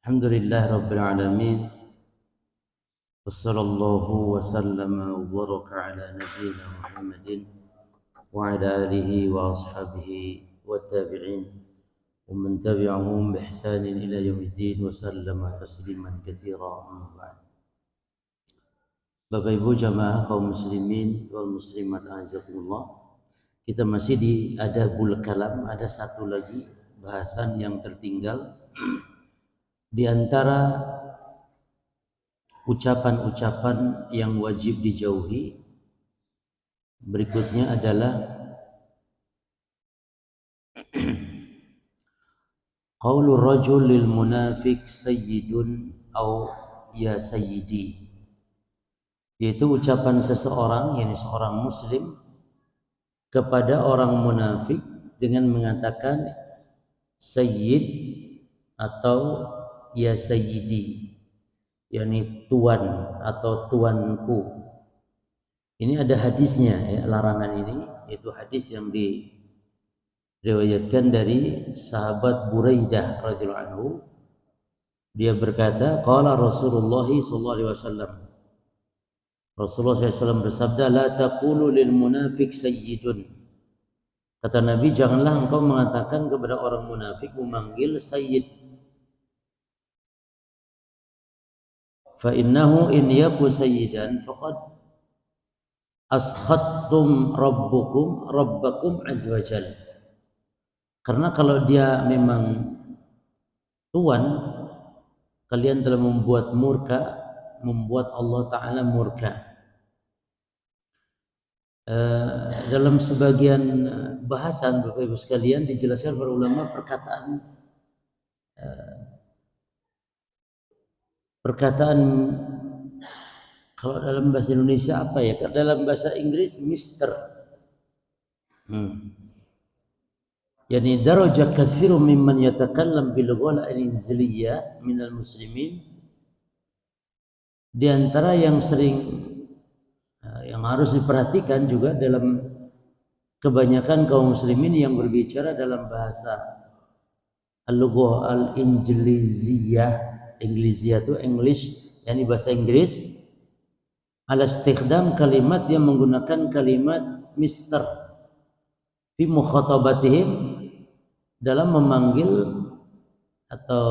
Alhamdulillah Rabbil Alamin. Wassallallahu wasallama wa baraka ala nabiyyina Muhammadin wa ala alihi wa ashabihi wa tabi'in wa man tabi'ahum bi ihsanin ila yaumiddin wa sallama tasliman katsira amma ba'd. Bapak Ibu jamaah kaum muslimin wal muslimat azakumullah. Kita masih di adabul kalam, ada satu lagi bahasan yang tertinggal di antara ucapan-ucapan yang wajib dijauhi. Berikutnya adalah qaulur rajul lil munafiq sayyidun au ya sayyidi, yaitu ucapan seseorang, yakni seorang muslim, kepada orang munafik dengan mengatakan sayyid atau ya sayyidi, yakni tuan atau tuanku. Ini ada hadisnya ya, larangan ini, yaitu hadis yang diriwayatkan dari sahabat Buraidah radhiyallahu anhu. Dia berkata, qala Rasulullah sallallahu alaihi wasallam. Rasulullah SAW bersabda, la taqulu lil munafiq sayyidun. Kata Nabi, janganlah engkau mengatakan kepada orang munafik, memanggil sayyid. Fa innahu in yaku sayyidan faqad askhattum rabbakum azza wajalla. Karena kalau dia memang tuan, kalian telah membuat Allah Ta'ala murka. Dalam sebagian bahasan Bapak Ibu sekalian dijelaskan para ulama perkataan kalau dalam bahasa Indonesia apa ya? Dalam bahasa Inggris Mister. Yani daraja katsirun mimman yatakallam bil ghala al-inziliyah minal muslimin. Di antara yang sering yang harus diperhatikan juga dalam kebanyakan kaum muslimin yang berbicara dalam bahasa al-lughah al-injiliziyah. Ingliziyah itu English, yakni bahasa Inggris. Ala istikhdam kalimat, dia menggunakan kalimat mister fi mukhatabatihim, dalam memanggil atau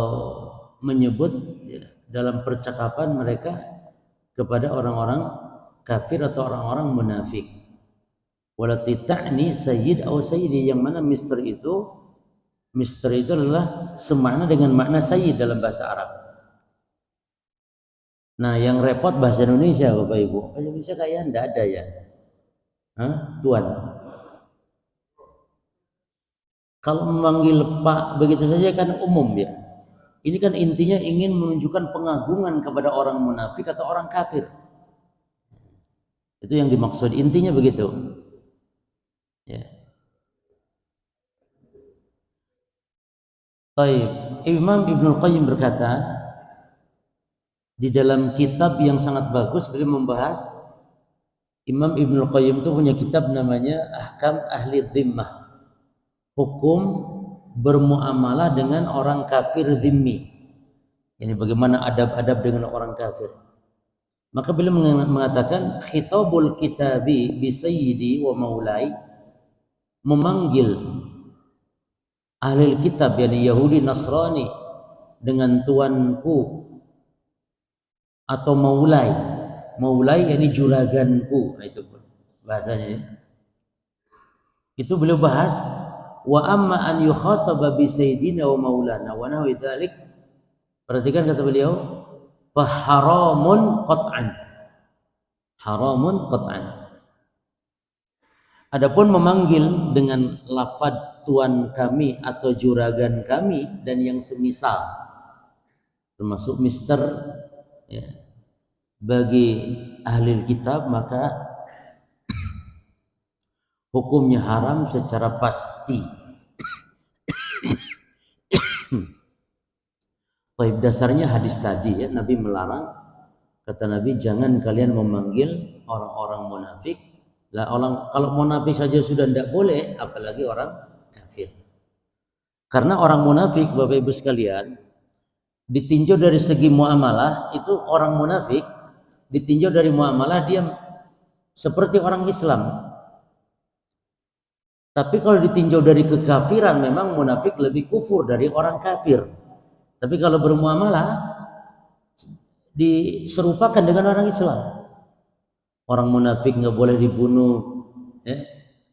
menyebut ya, dalam percakapan mereka kepada orang-orang kafir atau orang-orang munafik. Walati ta'ni sayyid atau sayyidi, yang mana mister itu adalah semakna dengan makna sayyid dalam bahasa Arab. Nah, yang repot bahasa Indonesia Bapak Ibu. Bahasa Indonesia kayaknya enggak ada ya. Tuan. Kalau memanggil Pak begitu saja kan umum ya. Ini kan intinya ingin menunjukkan pengagungan kepada orang munafik atau orang kafir. Itu yang dimaksud, intinya begitu. Ya. Baik, Imam Ibnul Qayyim berkata di dalam kitab yang sangat bagus, beliau membahas, Imam Ibnul Qayyim itu punya kitab namanya Ahkam Ahli Dhimmah, hukum bermuamalah dengan orang kafir dhimmi. Ini bagaimana adab-adab dengan orang kafir. Maka beliau mengatakan khitabul kitabi bi sayyidi wa maulai, memanggil ahli kitab yakni Yahudi Nasrani dengan tuanku atau maulai yakni juraganku. Nah, itu bahasanya. Itu beliau bahas. Wa amma an yukhataba bi sayyidina wa maulana wa nahwi dzalik. Perhatikan kata beliau, fa haramun qat'an. Haramun qat'an. Adapun memanggil dengan lafaz tuan kami atau juragan kami dan yang semisal, termasuk mister ya, bagi ahli kitab, maka hukumnya haram secara pasti. Baik, dasarnya hadis tadi ya, Nabi melarang. Kata Nabi, jangan kalian memanggil orang-orang munafik. Lah, kalau munafik saja sudah tidak boleh, apalagi orang kafir. Karena orang munafik Bapak Ibu sekalian, Ditinjau dari segi muamalah, itu orang munafik ditinjau dari muamalah dia seperti orang Islam. Tapi kalau ditinjau dari kekafiran, memang munafik lebih kufur dari orang kafir. Tapi kalau bermuamalah diserupakan dengan orang Islam. Orang munafik nggak boleh dibunuh, ya,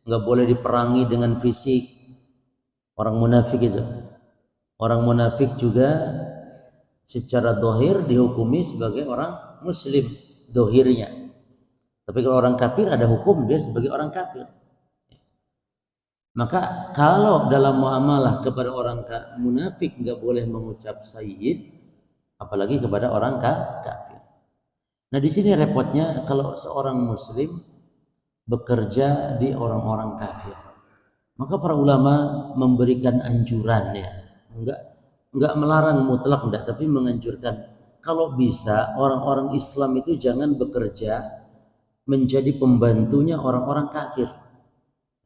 nggak boleh diperangi dengan fisik. Orang munafik itu. Orang munafik juga secara dohir dihukumi sebagai orang muslim dohirnya. Tapi kalau orang kafir ada hukum dia sebagai orang kafir. Maka kalau dalam muamalah kepada orang munafik nggak boleh mengucap sayyid, apalagi kepada orang kafir. Nah di sini repotnya kalau seorang muslim bekerja di orang-orang kafir. Maka para ulama memberikan anjurannya, enggak melarang mutlak enggak, tapi menganjurkan kalau bisa orang-orang Islam itu jangan bekerja menjadi pembantunya orang-orang kafir.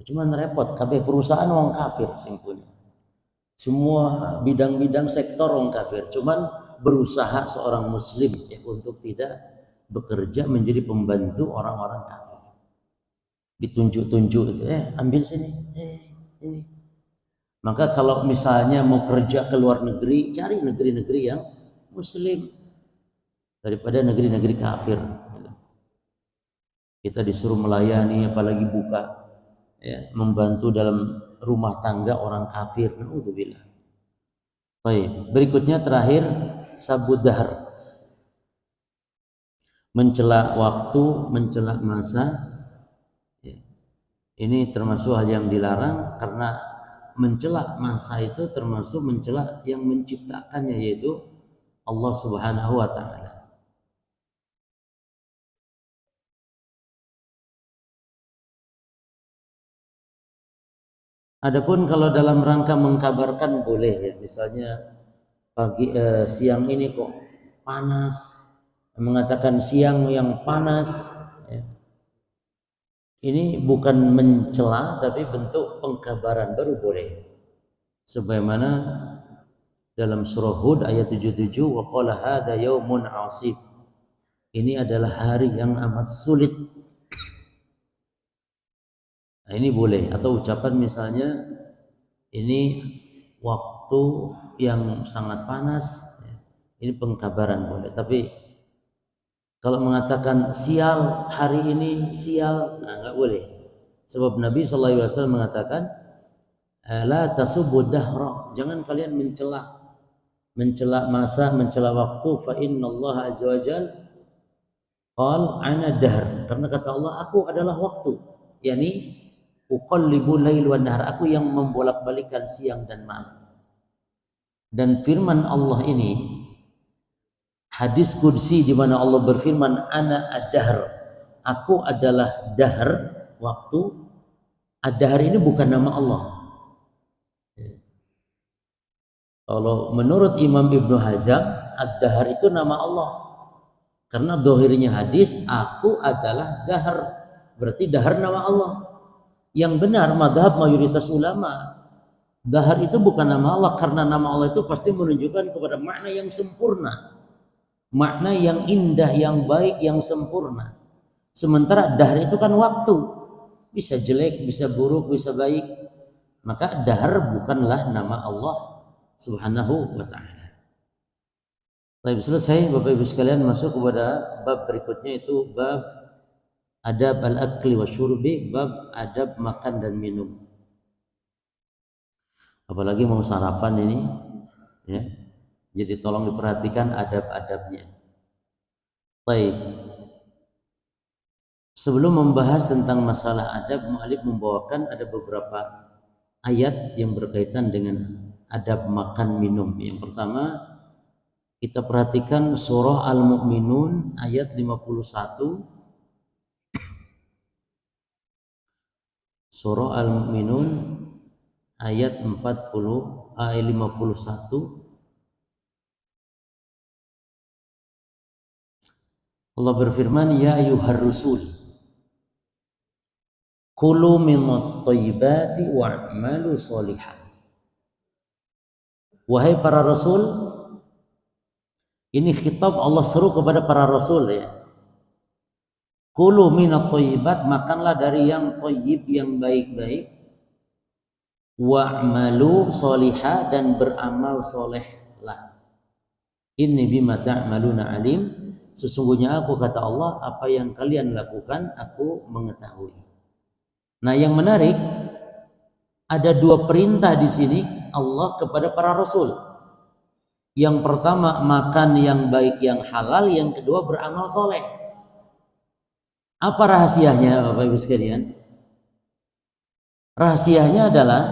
Cuman repot, kabeh perusahaan orang kafir sing punya. Semua bidang-bidang sektor orang kafir. Cuman berusaha seorang muslim ya untuk tidak bekerja menjadi pembantu orang-orang kafir. Ditunjuk-tunjuk itu, ambil sini, ini. Maka kalau misalnya mau kerja ke luar negeri, cari negeri-negeri yang muslim daripada negeri-negeri kafir. Kita disuruh melayani, apalagi buka, ya, membantu dalam rumah tangga orang kafir. Naudzubillah. Baik, berikutnya terakhir sabudhar, mencela waktu, mencela masa. Ini termasuk hal yang dilarang karena mencela masa itu termasuk mencela yang menciptakannya, yaitu Allah Subhanahu wa taala. Adapun kalau dalam rangka mengkabarkan boleh ya, misalnya siang ini kok panas, mengatakan siang yang panas, ya. Ini bukan mencela tapi bentuk pengkabaran, baru boleh. Sebagaimana dalam surah Hud ayat 77, wa qala hadza yaumun 'asib. Ini adalah hari yang amat sulit. Nah, ini boleh. Atau ucapan misalnya ini waktu yang sangat panas, ini pengkabaran boleh. Tapi kalau mengatakan sial, hari ini sial, nah, nggak boleh. Sebab Nabi SAW mengatakan, la tasubud dahra, jangan kalian mencela masa, mencela waktu. Fa inna Allah azza wa jal qal ana dahr, karena kata Allah, aku adalah waktu, yakni uqallibu lail wan nahar, aku yang membolak-balikan siang dan malam. Dan firman Allah ini hadis qudsi di mana Allah berfirman ana ad-dahr, aku adalah dahr, waktu. Ad-dahr ini bukan nama Allah. Kalau menurut Imam Ibnu Hazm, ad-dahr itu nama Allah. Karena dohirnya hadis, aku adalah dahr, berarti dahr nama Allah. Yang benar madhab mayoritas ulama, dahr itu bukan nama Allah, karena nama Allah itu pasti menunjukkan kepada makna yang sempurna, makna yang indah, yang baik, yang sempurna. Sementara dahr itu kan waktu, bisa jelek, bisa buruk, bisa baik. Maka dahr bukanlah nama Allah Subhanahu wa ta'ala. Baik, selesai Bapak Ibu sekalian, masuk kepada bab berikutnya, itu bab adab al-akli wa syurbi, bab adab makan dan minum. Apalagi mau sarapan ini, ya. Jadi tolong diperhatikan adab-adabnya. Baik. Sebelum membahas tentang masalah adab, mu'alif membawakan ada beberapa ayat yang berkaitan dengan adab makan minum. Yang pertama, kita perhatikan surah Al-Mu'minun ayat 51. Surah Al-Mu'minun ayat 51. Allah berfirman, ya ayyuhar rusul kulu minat thayyibati wa'malu sholihan. Wahai para rasul, Ini khitab Allah seru kepada para rasul ya. Kulu minat thayyibat, makanlah dari yang thayyib, yang baik-baik. Wa'malu sholiha, dan beramal solehlah. Inni bima ta'maluna alim. Sesungguhnya aku, kata Allah, apa yang kalian lakukan aku mengetahui. Nah, yang menarik, ada dua perintah di sini Allah kepada para rasul. Yang pertama, makan yang baik, yang halal. Yang kedua, beramal soleh. Apa rahasianya, Bapak Ibu sekalian? Rahasianya adalah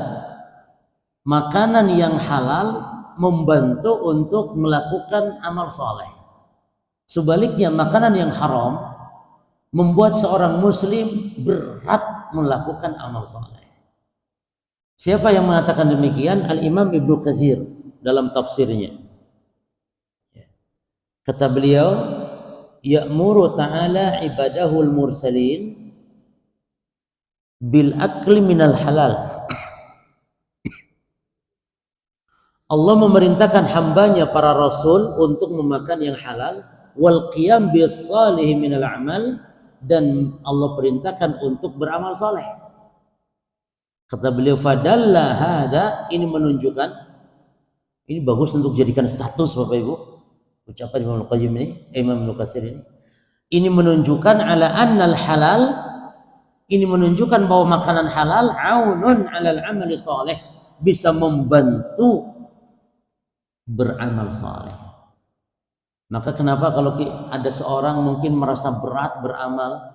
makanan yang halal membantu untuk melakukan amal soleh. Sebaliknya, makanan yang haram membuat seorang muslim berat melakukan amal soleh. Siapa yang mengatakan demikian? Al-Imam Ibnu Katsir dalam tafsirnya. Kata beliau, ya'muru ta'ala ibadahul mursalin bil akli minal halal. Allah memerintahkan hambanya para rasul untuk memakan yang halal, wal qiyam bis salih minal amal, dan Allah perintahkan untuk beramal saleh. Kata beliau, fadalla hadza, ini menunjukkan, ini bagus untuk jadikan status Bapak Ibu, ucapan Imam Al-Qayyim ini, Imam Al-Katsir ini. Ini menunjukkan ala annal halal, ini menunjukkan bahwa makanan halal aunun alal amali saleh, bisa membantu beramal saleh. Maka kenapa kalau ada seorang mungkin merasa berat beramal,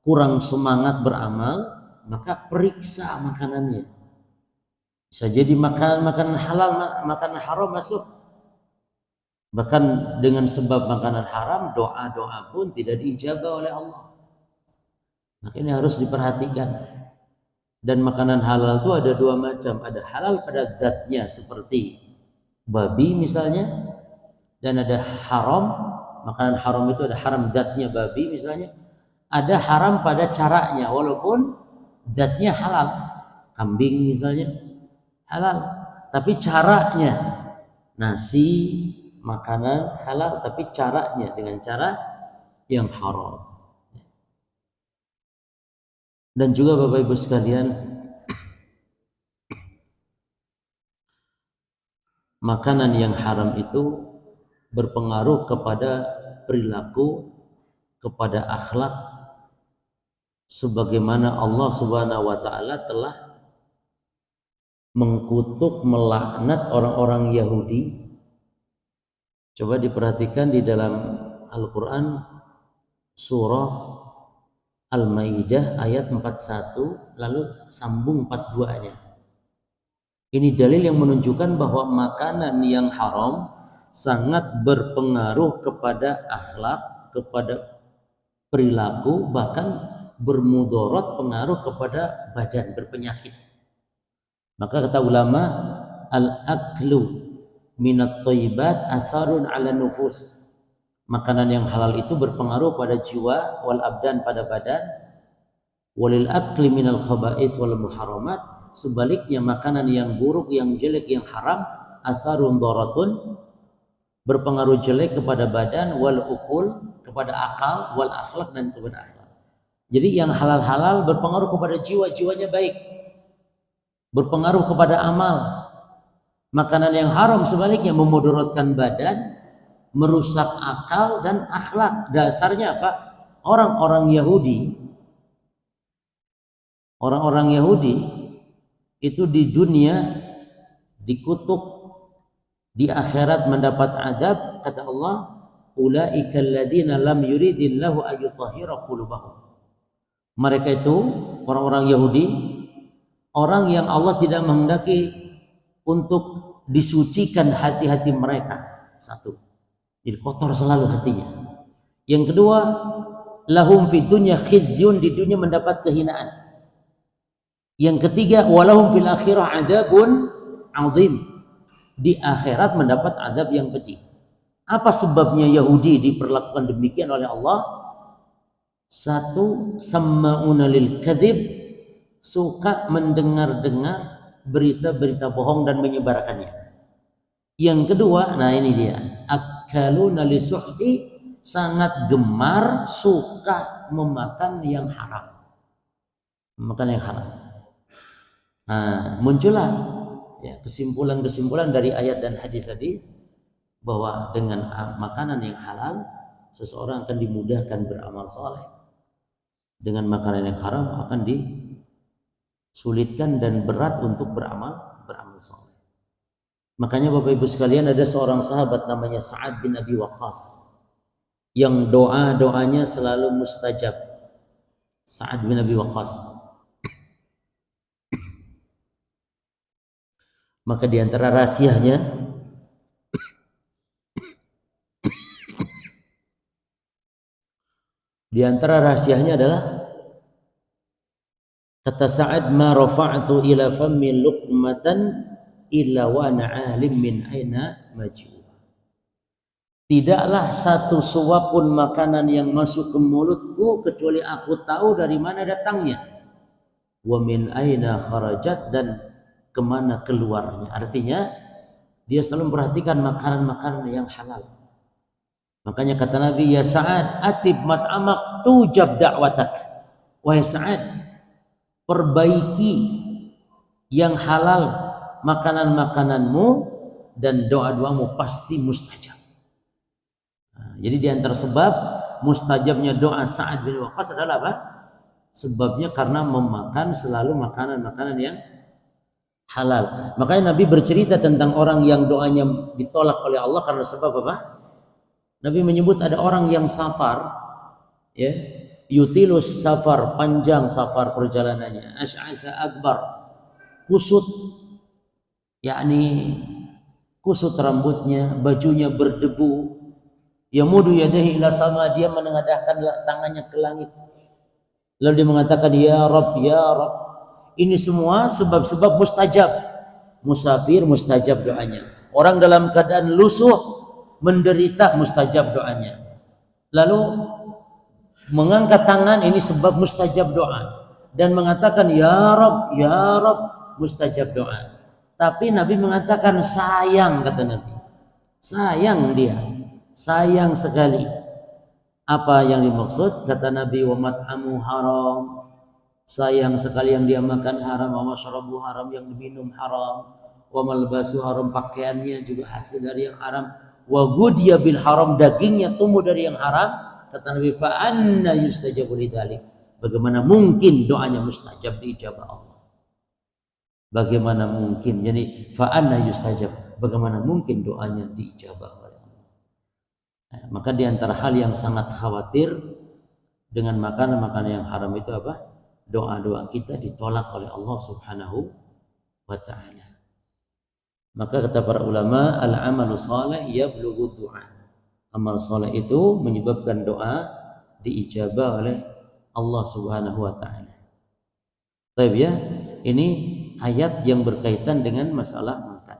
kurang semangat beramal, maka periksa makanannya. Bisa jadi makanan halal, makanan haram masuk. Bahkan dengan sebab makanan haram, doa-doa pun tidak diijabah oleh Allah. Maka ini harus diperhatikan. Dan makanan halal itu ada dua macam. Ada halal pada zatnya seperti babi misalnya, dan ada haram. Makanan haram itu ada haram zatnya babi misalnya, ada haram pada caranya, walaupun zatnya halal. Kambing misalnya halal, tapi caranya nasi, makanan halal, tapi caranya dengan cara yang haram. Dan juga Bapak Ibu sekalian, makanan yang haram itu berpengaruh kepada perilaku, kepada akhlak, sebagaimana Allah Subhanahu wa taala telah mengkutuk, melaknat orang-orang Yahudi. Coba diperhatikan di dalam Al-Qur'an surah Al-Maidah ayat 41 lalu sambung 42-nya. Ini dalil yang menunjukkan bahwa makanan yang haram sangat berpengaruh kepada akhlak, kepada perilaku, bahkan bermudarat, pengaruh kepada badan, berpenyakit. Maka kata ulama, al-aklu minat thayyibat atharun ala nufus. Makanan yang halal itu berpengaruh pada jiwa, wal abdan, pada badan, walil akli minal khaba'ith wal muharramat. Sebaliknya makanan yang buruk, yang jelek, yang haram, asarun dharatun, berpengaruh jelek kepada badan, wal ukul, kepada akal, wal akhlak, dan kepada akhlak. Jadi yang halal-halal berpengaruh kepada jiwa, jiwanya baik, berpengaruh kepada amal. Makanan yang haram sebaliknya memudaratkan badan, merusak akal dan akhlak. Dasarnya apa? Orang-orang Yahudi itu di dunia dikutuk, di akhirat mendapat azab. Kata Allah, ulaika alladzina lam yuridillahu ayyutahhira qulubahum. Mereka itu orang-orang Yahudi, orang yang Allah tidak menghendaki untuk disucikan hati-hati mereka. Satu, jadi kotor selalu hatinya. Yang kedua, lahum fid dunya khizyun, di dunia mendapat kehinaan. Yang ketiga, walahum fil akhirah adzabun azim, di akhirat mendapat azab yang pedih. Apa sebabnya Yahudi diperlakukan demikian oleh Allah? Satu, samma'una lil kadzib, suka mendengar-dengar berita-berita bohong dan menyebarkannya. Yang kedua, nah ini dia, akaluna lisuhti, sangat gemar, suka memakan yang haram. Memakan yang haram. Nah, muncullah ya kesimpulan-kesimpulan dari ayat dan hadis-hadis bahwa dengan makanan yang halal seseorang akan dimudahkan beramal soleh. Dengan makanan yang haram akan disulitkan dan berat untuk beramal soleh. Makanya Bapak Ibu sekalian, ada seorang sahabat namanya Sa'ad bin Abi Waqqas yang doanya selalu mustajab. Sa'ad bin Abi Waqqas. Maka di antara rahasianya adalah kata Sa'ad, ma rafa'tu ila fammi luqmatan illa wa ana alim min aina maju. Tidaklah satu suap pun makanan yang masuk ke mulutku kecuali aku tahu dari mana datangnya, wa min aina kharajat, dan kemana keluarnya. Artinya dia selalu memperhatikan makanan-makanan yang halal. Makanya kata Nabi, ya Sa'ad, atib mat'amak tujab da'watak. Wahai Sa'ad, perbaiki yang halal makanan-makananmu dan doa-doamu pasti mustajab. Nah, jadi di antara sebab mustajabnya doa Sa'ad bin Waqqas adalah apa? Sebabnya karena memakan selalu makanan-makanan yang halal. Makanya Nabi bercerita tentang orang yang doanya ditolak oleh Allah karena sebab apa? Nabi menyebut ada orang yang safar, ya, yutilus safar, panjang safar perjalanannya, asy'asa akbar, kusut, yakni kusut rambutnya, bajunya berdebu, yamudu yadahi ila sama, dia menengadahkan tangannya ke langit, lalu dia mengatakan ya Rabb, ya Rabb. Ini semua sebab-sebab mustajab. Musafir mustajab doanya, orang dalam keadaan lusuh menderita mustajab doanya, lalu mengangkat tangan, ini sebab mustajab doa, dan mengatakan ya Rabb, ya Rabb, mustajab doa. Tapi Nabi mengatakan sayang, kata Nabi, sayang dia, sayang sekali. Apa yang dimaksud? Kata Nabi, wa mat'amu haram, sayang sekali yang dia makan haram, wa masyrabu haram, yang diminum haram, wa malbasu haram, pakaiannya juga hasil dari yang haram, wa gudiya bil haram, dagingnya tumbuh dari yang haram. Kata Nabi, fa anna yustajabu lidzalik, bagaimana mungkin doanya mustajab diijabah Allah? Bagaimana mungkin? Jadi fa anna yustajab, bagaimana mungkin doanya diijabah oleh Allah? Nah, maka di antara hal yang sangat khawatir dengan makanan-makanan yang haram itu apa? Doa-doa kita ditolak oleh Allah Subhanahu wa ta'ala. Maka kata para ulama, al-amalu salih yablughu du'a. Amal saleh itu menyebabkan doa diijabah oleh Allah Subhanahu wa ta'ala. Baik ya, ini ayat yang berkaitan dengan masalah makan.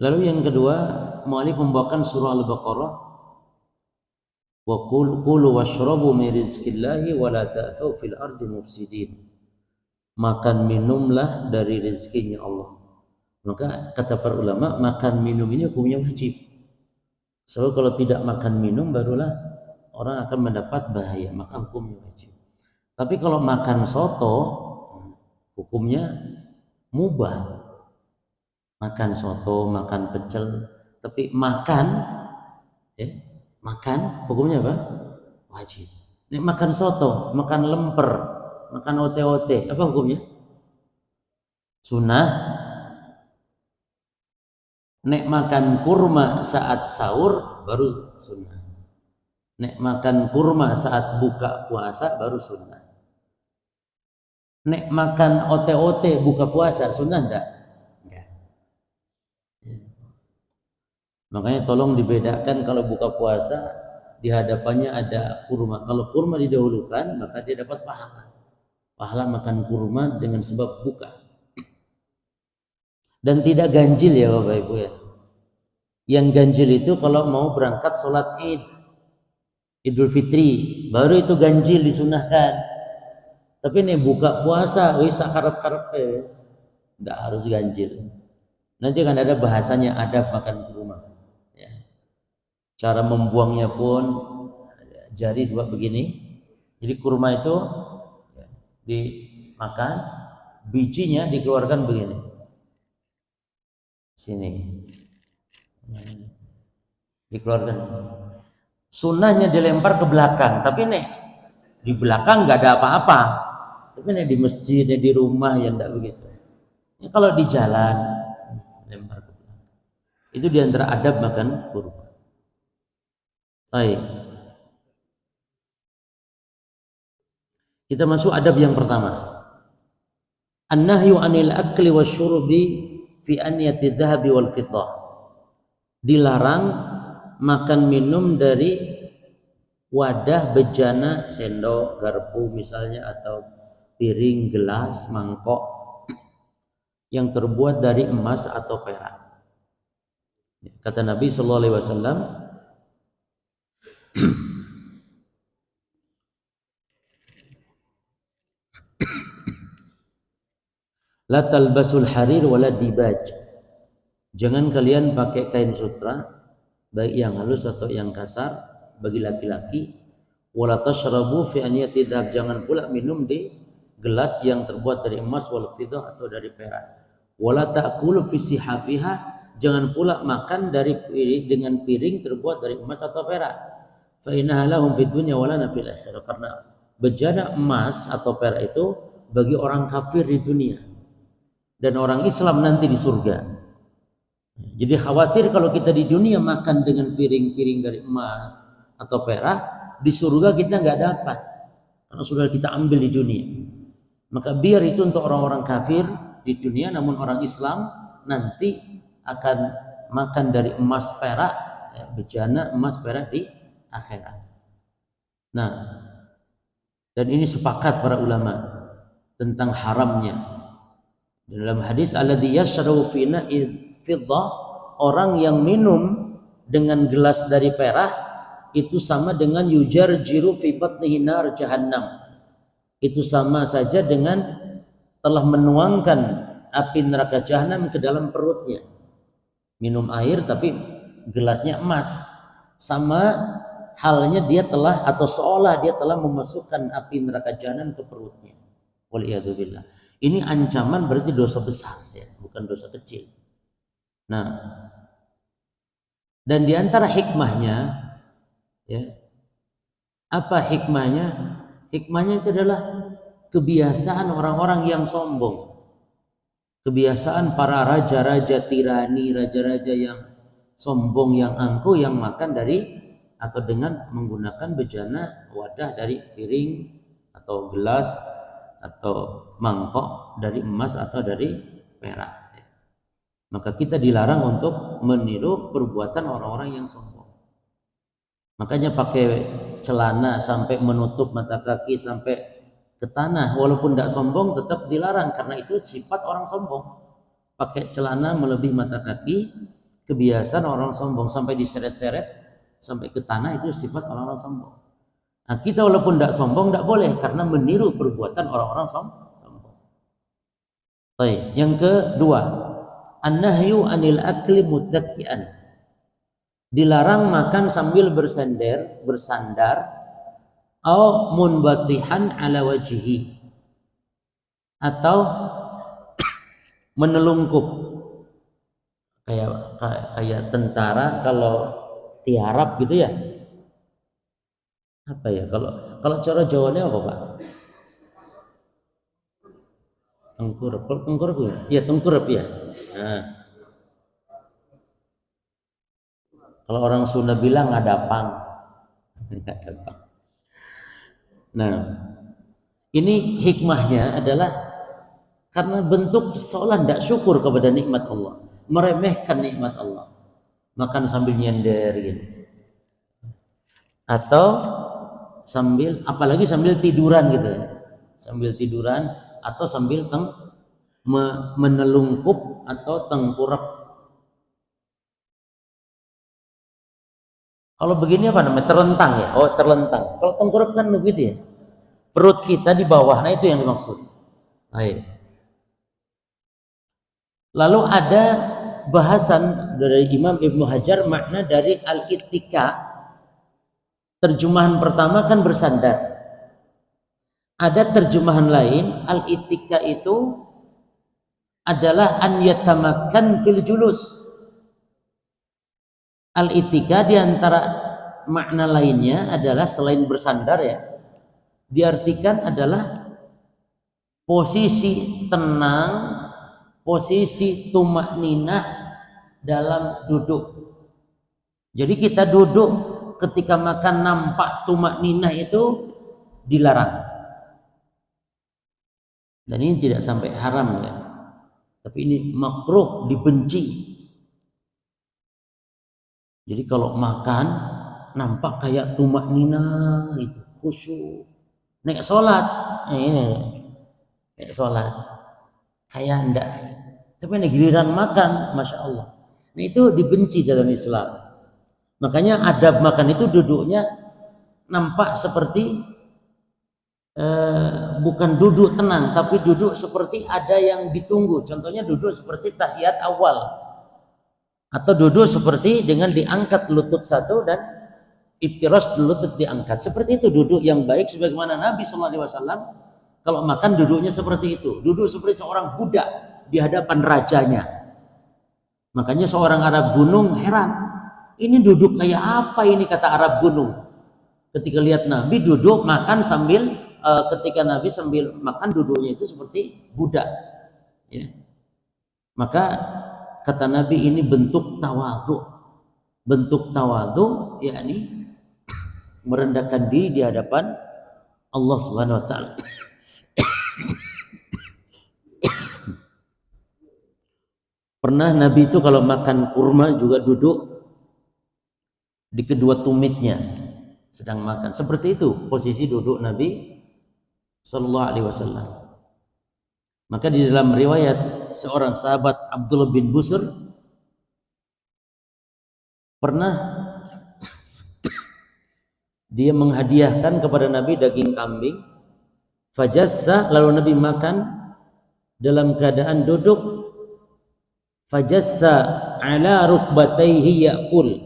Lalu yang kedua, mu'allif membawakan surah Al-Baqarah, wa qulu washrabu min rizqillahi wa la ta'thaw fil ardi mufsidin. Makan minumlah dari rezekinya Allah. Maka kata para ulama, makan minum ini hukumnya wajib. Sebab kalau tidak makan minum barulah orang akan mendapat bahaya, maka hukumnya wajib. Tapi kalau makan soto, hukumnya mubah. Makan soto, makan pecel, tapi makan, ya, makan hukumnya apa? Wajib. Ini makan soto, makan lemper, makan ote-ote, apa hukumnya? Sunnah. Nek makan kurma saat sahur baru sunnah. Nek makan kurma saat buka puasa baru sunnah. Nek makan ote-ote buka puasa sunnah enggak? Enggak. Makanya tolong dibedakan, kalau buka puasa di hadapannya ada kurma. Kalau kurma didahulukan maka dia dapat pahala. Pahala makan kurma dengan sebab buka. Dan tidak ganjil ya Bapak Ibu ya. Yang ganjil itu kalau mau berangkat sholat id, Idul Fitri, baru itu ganjil disunahkan. Tapi nih buka puasa, wis sakarep-karep wis. Tidak harus ganjil. Nanti akan ada bahasanya adab makan kurma. Ya. Cara membuangnya pun jari dua begini. Jadi kurma itu ya, dimakan, bijinya dikeluarkan begini. Sini. Dikeluarkan. Sunnahnya dilempar ke belakang, tapi nih di belakang nggak ada apa-apa. Tapi nih di masjid, di rumah ya enggak begitu. Ya, kalau di jalan lempar ke belakang. Itu diantara adab makan kurma. Baik. Kita masuk adab yang pertama. An-nahyu 'anil akli wasyurbi fi aniyati dhahabi wal fiddah. Dilarang makan minum dari wadah bejana, sendok, garpu misalnya, atau piring, gelas, mangkok yang terbuat dari emas atau perak. Kata Nabi sallallahu alaihi wasallam, la talbasul harir wala dibaj. Jangan kalian pakai kain sutra, baik yang halus atau yang kasar bagi laki-laki. Wala tashrabu fi aniyati dhahab. Jangan pula minum di gelas yang terbuat dari emas wal fiddah atau dari perak. Wala ta'kulu fi sihafiha. Jangan pula makan dari dengan piring terbuat dari emas atau perak. Fa innaha lahum fid dunya wa lana fil akhirah. Karena bejana emas atau perak itu bagi orang kafir di dunia dan orang Islam nanti di surga. Jadi khawatir kalau kita di dunia makan dengan piring-piring dari emas atau perak, di surga kita nggak dapat karena sudah kita ambil di dunia. Maka biar itu untuk orang-orang kafir di dunia, namun orang Islam nanti akan makan dari emas perak, ya, bejana emas perak di akhirat. Nah, dan ini sepakat para ulama tentang haramnya. Dalam hadis alladzi yashrabu fina fiddah, orang yang minum dengan gelas dari perak itu sama dengan yujar jiru fi batnihi nar jahannam. Itu sama saja dengan telah menuangkan api neraka jahanam ke dalam perutnya. Minum air tapi gelasnya emas, sama halnya dia telah atau seolah dia telah memasukkan api neraka jahanam ke perutnya. Waliyadzubillah. Ini ancaman berarti dosa besar ya, bukan dosa kecil. Nah, dan diantara hikmahnya, ya, apa hikmahnya? Hikmahnya itu adalah kebiasaan orang-orang yang sombong, kebiasaan para raja-raja tirani, raja-raja yang sombong, yang angkuh, yang makan dari atau dengan menggunakan bejana wadah dari piring atau gelas atau mangkok dari emas atau dari perak. Maka kita dilarang untuk meniru perbuatan orang-orang yang sombong. Makanya pakai celana sampai menutup mata kaki sampai ke tanah, walaupun tidak sombong tetap dilarang karena itu sifat orang sombong. Pakai celana melebihi mata kaki, kebiasaan orang sombong, sampai diseret-seret sampai ke tanah, itu sifat orang-orang sombong. Nah, kita walaupun tidak sombong tidak boleh karena meniru perbuatan orang-orang sombong. Baik, yang kedua, an-nahyu anil akli muttaki'an. Dilarang makan sambil bersandar au munbatihan ala wajhi, atau menelungkup kayak tentara kalau tiarap gitu ya. Apa ya kalau cara Jawanya apa, Pak? Tengkurap ya? Iya, tengkurap ya. Nah, kalau orang Sunda bilang ngadapang. Nah, ini hikmahnya adalah karena bentuk seolah tidak syukur kepada nikmat Allah, meremehkan nikmat Allah, makan sambil nyender gitu, atau sambil, apalagi sambil tiduran gitu ya, sambil tiduran atau sambil menelungkup atau tengkurap. Kalau begini apa namanya? Terlentang ya? Oh, terlentang. Kalau tengkurap kan begitu ya. Perut kita di bawah, nah itu yang dimaksud. Baik. Lalu ada bahasan dari Imam Ibnu Hajar makna dari al-ittika. Terjemahan pertama kan bersandar. Ada terjemahan lain, al-ittika itu adalah an yatamakkan fil julus. Al-ittika diantara makna lainnya adalah selain bersandar ya, diartikan adalah posisi tenang, posisi tumak ninah dalam duduk. Jadi kita duduk ketika makan nampak tumak ninah itu dilarang. Dan ini tidak sampai haram ya. Tapi ini makruh, dibenci. Jadi kalau makan nampak kayak tumak ninah itu, khusyuk. Nek sholat, nek sholat kayak enggak. Tapi nek giliran makan, masya Allah. Nah itu dibenci dalam Islam. Makanya adab makan itu duduknya nampak seperti bukan duduk tenang, tapi duduk seperti ada yang ditunggu. Contohnya duduk seperti tahiyat awal, atau duduk seperti dengan diangkat lutut satu dan iftiras lutut diangkat. Seperti itu duduk yang baik, sebagaimana Nabi SAW kalau makan duduknya seperti itu. Duduk seperti seorang budak di hadapan rajanya. Makanya seorang Arab gunung heran, ini duduk kayak apa ini, kata Arab gunung. Ketika lihat Nabi duduk makan sambil ketika Nabi sambil makan duduknya itu seperti budak ya. Maka kata Nabi ini bentuk tawadhu. Bentuk tawadhu yakni merendahkan diri di hadapan Allah Subhanahu wa taala. Pernah Nabi itu kalau makan kurma juga duduk di kedua tumitnya sedang makan. Seperti itu posisi duduk Nabi Sallallahu Alaihi Wasallam. Maka di dalam riwayat seorang sahabat Abdullah bin Busr pernah dia menghadiahkan kepada Nabi daging kambing. Fajassa, lalu Nabi makan dalam keadaan duduk. Fajassa ala rukbatayhi ya'kul,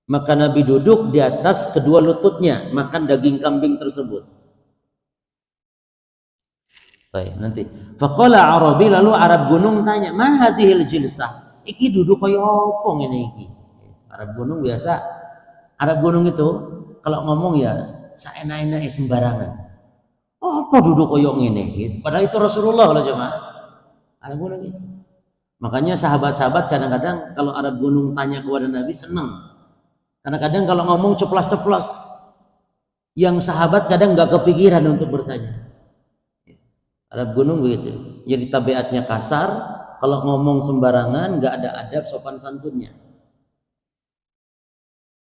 maka Nabi duduk di atas kedua lututnya makan daging kambing tersebut. Baik, nanti faqala Arabi, lalu Arab gunung tanya, ma hadhil jilsah, iki duduk kaya apa ngene iki. Arab gunung biasa, Arab gunung itu kalau ngomong ya saenak-enake sembarangan. Apa duduk kaya ngene gitu. Padahal itu Rasulullah loh jemaah. Arab gunung itu. Makanya sahabat-sahabat kadang-kadang kalau Arab gunung tanya kepada Nabi senang. Kadang-kadang kalau ngomong ceplas-ceplos, yang sahabat kadang nggak kepikiran untuk bertanya. Arab gunung begitu. Jadi tabiatnya kasar, kalau ngomong sembarangan nggak ada adab sopan santunnya.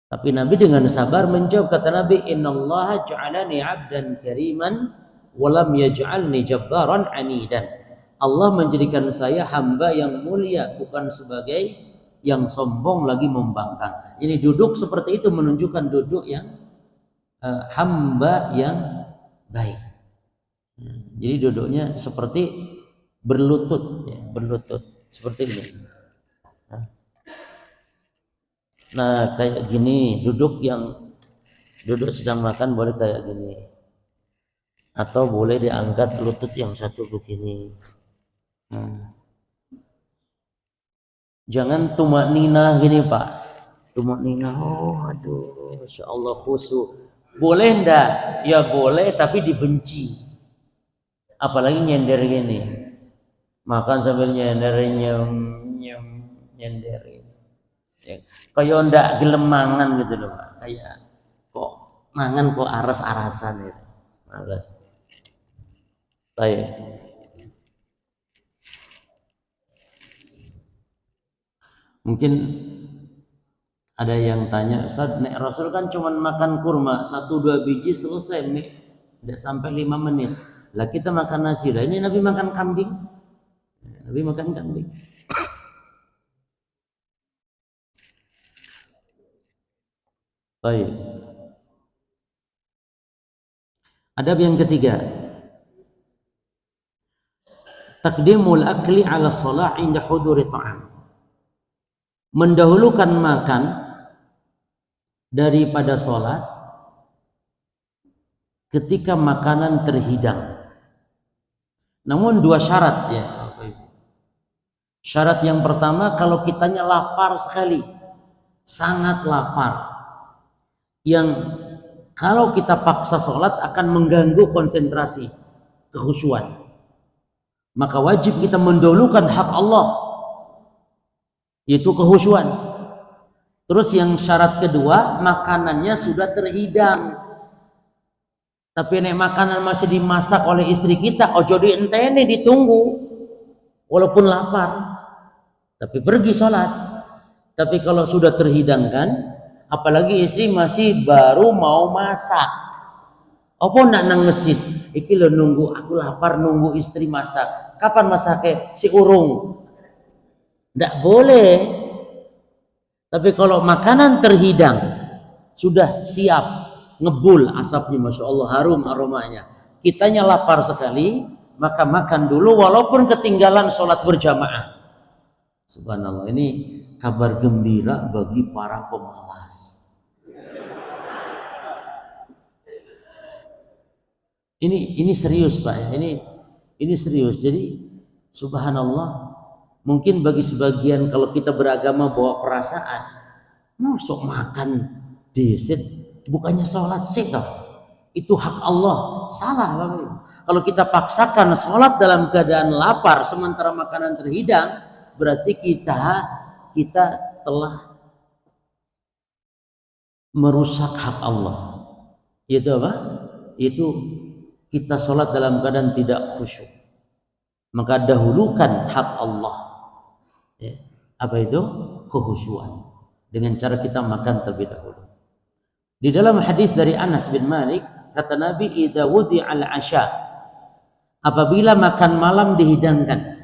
Tapi Nabi dengan sabar menjawab, kata Nabi, innallaha ja'alani 'abdan kariman wa lam yaj'alni jabbaran 'anidan. Allah menjadikan saya hamba yang mulia, bukan sebagai yang sombong lagi membangkang. Ini duduk seperti itu menunjukkan duduk yang hamba yang baik. Jadi duduknya seperti berlutut, ya, berlutut seperti ini. Nah kayak gini, duduk sedang makan boleh kayak gini, atau boleh diangkat lutut yang satu begini. Jangan tumak ninah gini Pak, tumak ninah, oh aduh, Masya Allah khusyuk. Boleh ndak? Ya boleh, tapi dibenci. Apalagi nyender gini, makan sambil nyender, nyender ini. Ya, kayak ndak gelem mangan gitu loh Pak, kayak kok mangan kok aras-arasan itu, males. Baik. Mungkin ada yang tanya, Ustaz, nek Rasul kan cuma makan kurma 1-2 biji selesai, tidak sampai 5 menit. Lah kita makan nasi, lah ini Nabi makan kambing. Nabi makan kambing. Baik. Adab yang ketiga, Taqdimul akli ala shalah inda huduri ta'am. Mendahulukan makan daripada sholat ketika makanan terhidang. Namun dua syarat ya. Syarat yang pertama, kalau kitanya lapar sekali, sangat lapar, yang kalau kita paksa sholat akan mengganggu konsentrasi, kekhusyuan, maka wajib kita mendahulukan hak Allah, yaitu kekhusyuan. Terus yang syarat kedua, makanannya sudah terhidang. Tapi nek makanan masih dimasak oleh istri kita, ojo dienteni, ditunggu walaupun lapar, tapi pergi sholat. Tapi kalau sudah terhidangkan, apalagi istri masih baru mau masak, apa nak nang masjid iki lo nunggu, aku lapar nunggu istri masak, kapan masaknya si urung, ndak boleh. Tapi kalau makanan terhidang sudah siap, ngebul asapnya, masya Allah, harum aromanya, kitanya lapar sekali, maka makan dulu walaupun ketinggalan sholat berjamaah. Subhanallah, ini kabar gembira bagi para pemalas. Ini serius Pak ya, ini serius. Jadi subhanallah, mungkin bagi sebagian kalau kita beragama bawa perasaan, masuk makan deset bukannya sholat sih toh, itu hak Allah. Salah Bapak. Kalau kita paksakan sholat dalam keadaan lapar sementara makanan terhidang, berarti kita telah merusak hak Allah. Itu apa? Itu kita sholat dalam keadaan tidak khusyuk. Maka dahulukan hak Allah. Ya. Apa itu? Kekhusyuan. Dengan cara kita makan terlebih dahulu. Di dalam hadis dari Anas bin Malik, kata Nabi, idza wudi'al asya, apabila makan malam dihidangkan,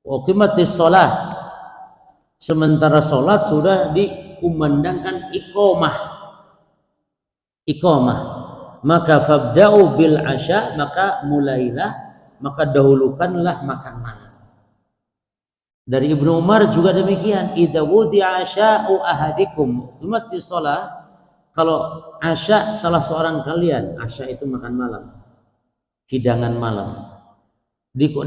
wa qimatis shalah, sementara sholat sudah dikumandangkan iqamah, maka fabda'u bil asya, maka mulailah, maka dahulukanlah makan malam. Dari Ibnu Umar juga demikian, idza wudi'a asya'u ahadikum qimatis shalah, kalau asya salah seorang kalian, asya itu makan malam, hidangan malam,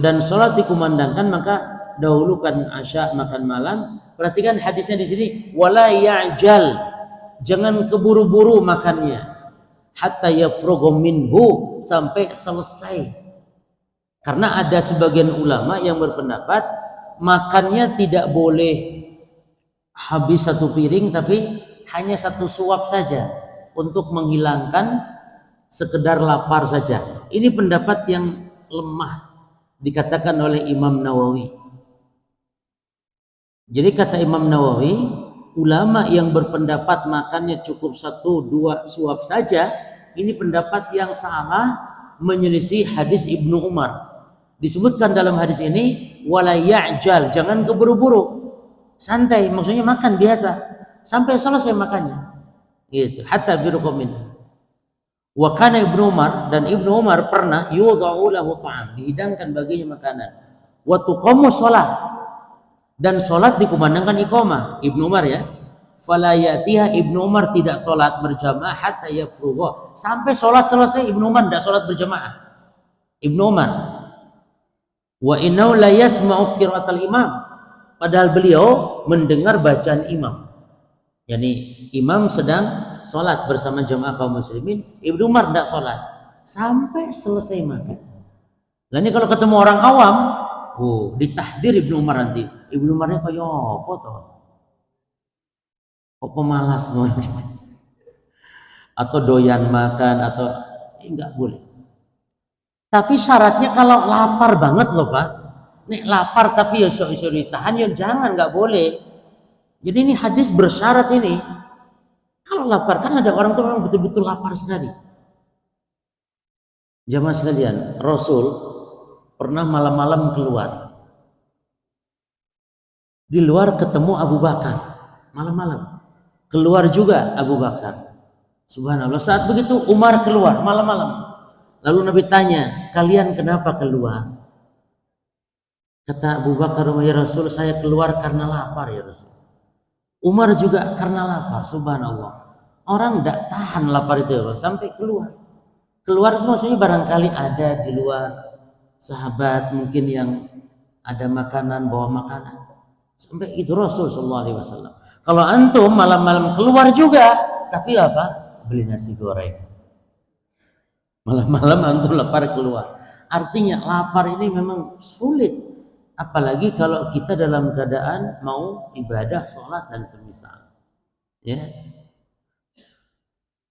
dan sholat dikumandangkan, maka dahulukan asya, makan malam. Perhatikan hadisnya di sini, wala ya'jal, jangan keburu-buru makannya, hatta yafrugha minhu, sampai selesai. Karena ada sebagian ulama yang berpendapat makannya tidak boleh habis satu piring, tapi hanya satu suap saja untuk menghilangkan sekedar lapar saja. Ini pendapat yang lemah dikatakan oleh Imam Nawawi. Jadi kata Imam Nawawi, ulama yang berpendapat makannya cukup 1-2 suap saja, ini pendapat yang salah, menyelisih hadis Ibnu Umar. Disebutkan dalam hadis ini, wala ya'jal, jangan keburu-buru, santai, maksudnya makan biasa sampai selesai makannya, gitu, hatta biruqamin. Wa kana Ibnu Umar, dan Ibnu Umar pernah, yudha'u lahu ta'am, dihidangkan baginya makanan, wa tuqamu shalah, dan sholat dikumandangkan iqamah. Ibnu Umar ya, fala ya'tiha, Ibnu Umar tidak sholat berjamaah hatta yafrugha, sampai sholat selesai Ibnu Umar tidak sholat berjamaah. Ibnu Umar, wa innahu la yasma'u qira'atal imam, padahal beliau mendengar bacaan imam. Jadi imam sedang sholat bersama jamaah kaum muslimin, Ibnu Umar tidak sholat sampai selesai makan. Nah ini kalau ketemu orang awam, ditahdir Ibnu Umar nanti. Ibnu Umarnya kayak apa toh? Apa malas gitu. Atau doyan makan, atau enggak boleh. Tapi syaratnya kalau lapar banget loh Pak. Nih lapar tapi ya iso ditahan, ya jangan, enggak boleh. Jadi ini hadis bersyarat ini. Kalau lapar, kan ada orang tuh memang betul-betul lapar sekali. Jamaah sekalian, Rasul pernah malam-malam keluar. Di luar ketemu Abu Bakar, malam-malam. Keluar juga Abu Bakar. Subhanallah, saat begitu Umar keluar malam-malam. Lalu Nabi tanya, kalian kenapa keluar? Kata Abu Bakar, ya Rasul, saya keluar karena lapar ya Rasul. Umar juga karena lapar, subhanallah. Orang tidak tahan lapar itu sampai keluar. Keluar itu maksudnya barangkali ada di luar sahabat mungkin yang ada makanan, bawa makanan. Sampai itu Rasul sallallahu alaihi wasallam. Kalau antum malam-malam keluar juga, tapi apa? Beli nasi goreng. Malam-malam antum lapar keluar. Artinya lapar ini memang sulit. Apalagi kalau kita dalam keadaan mau ibadah, sholat dan semisal. Ya.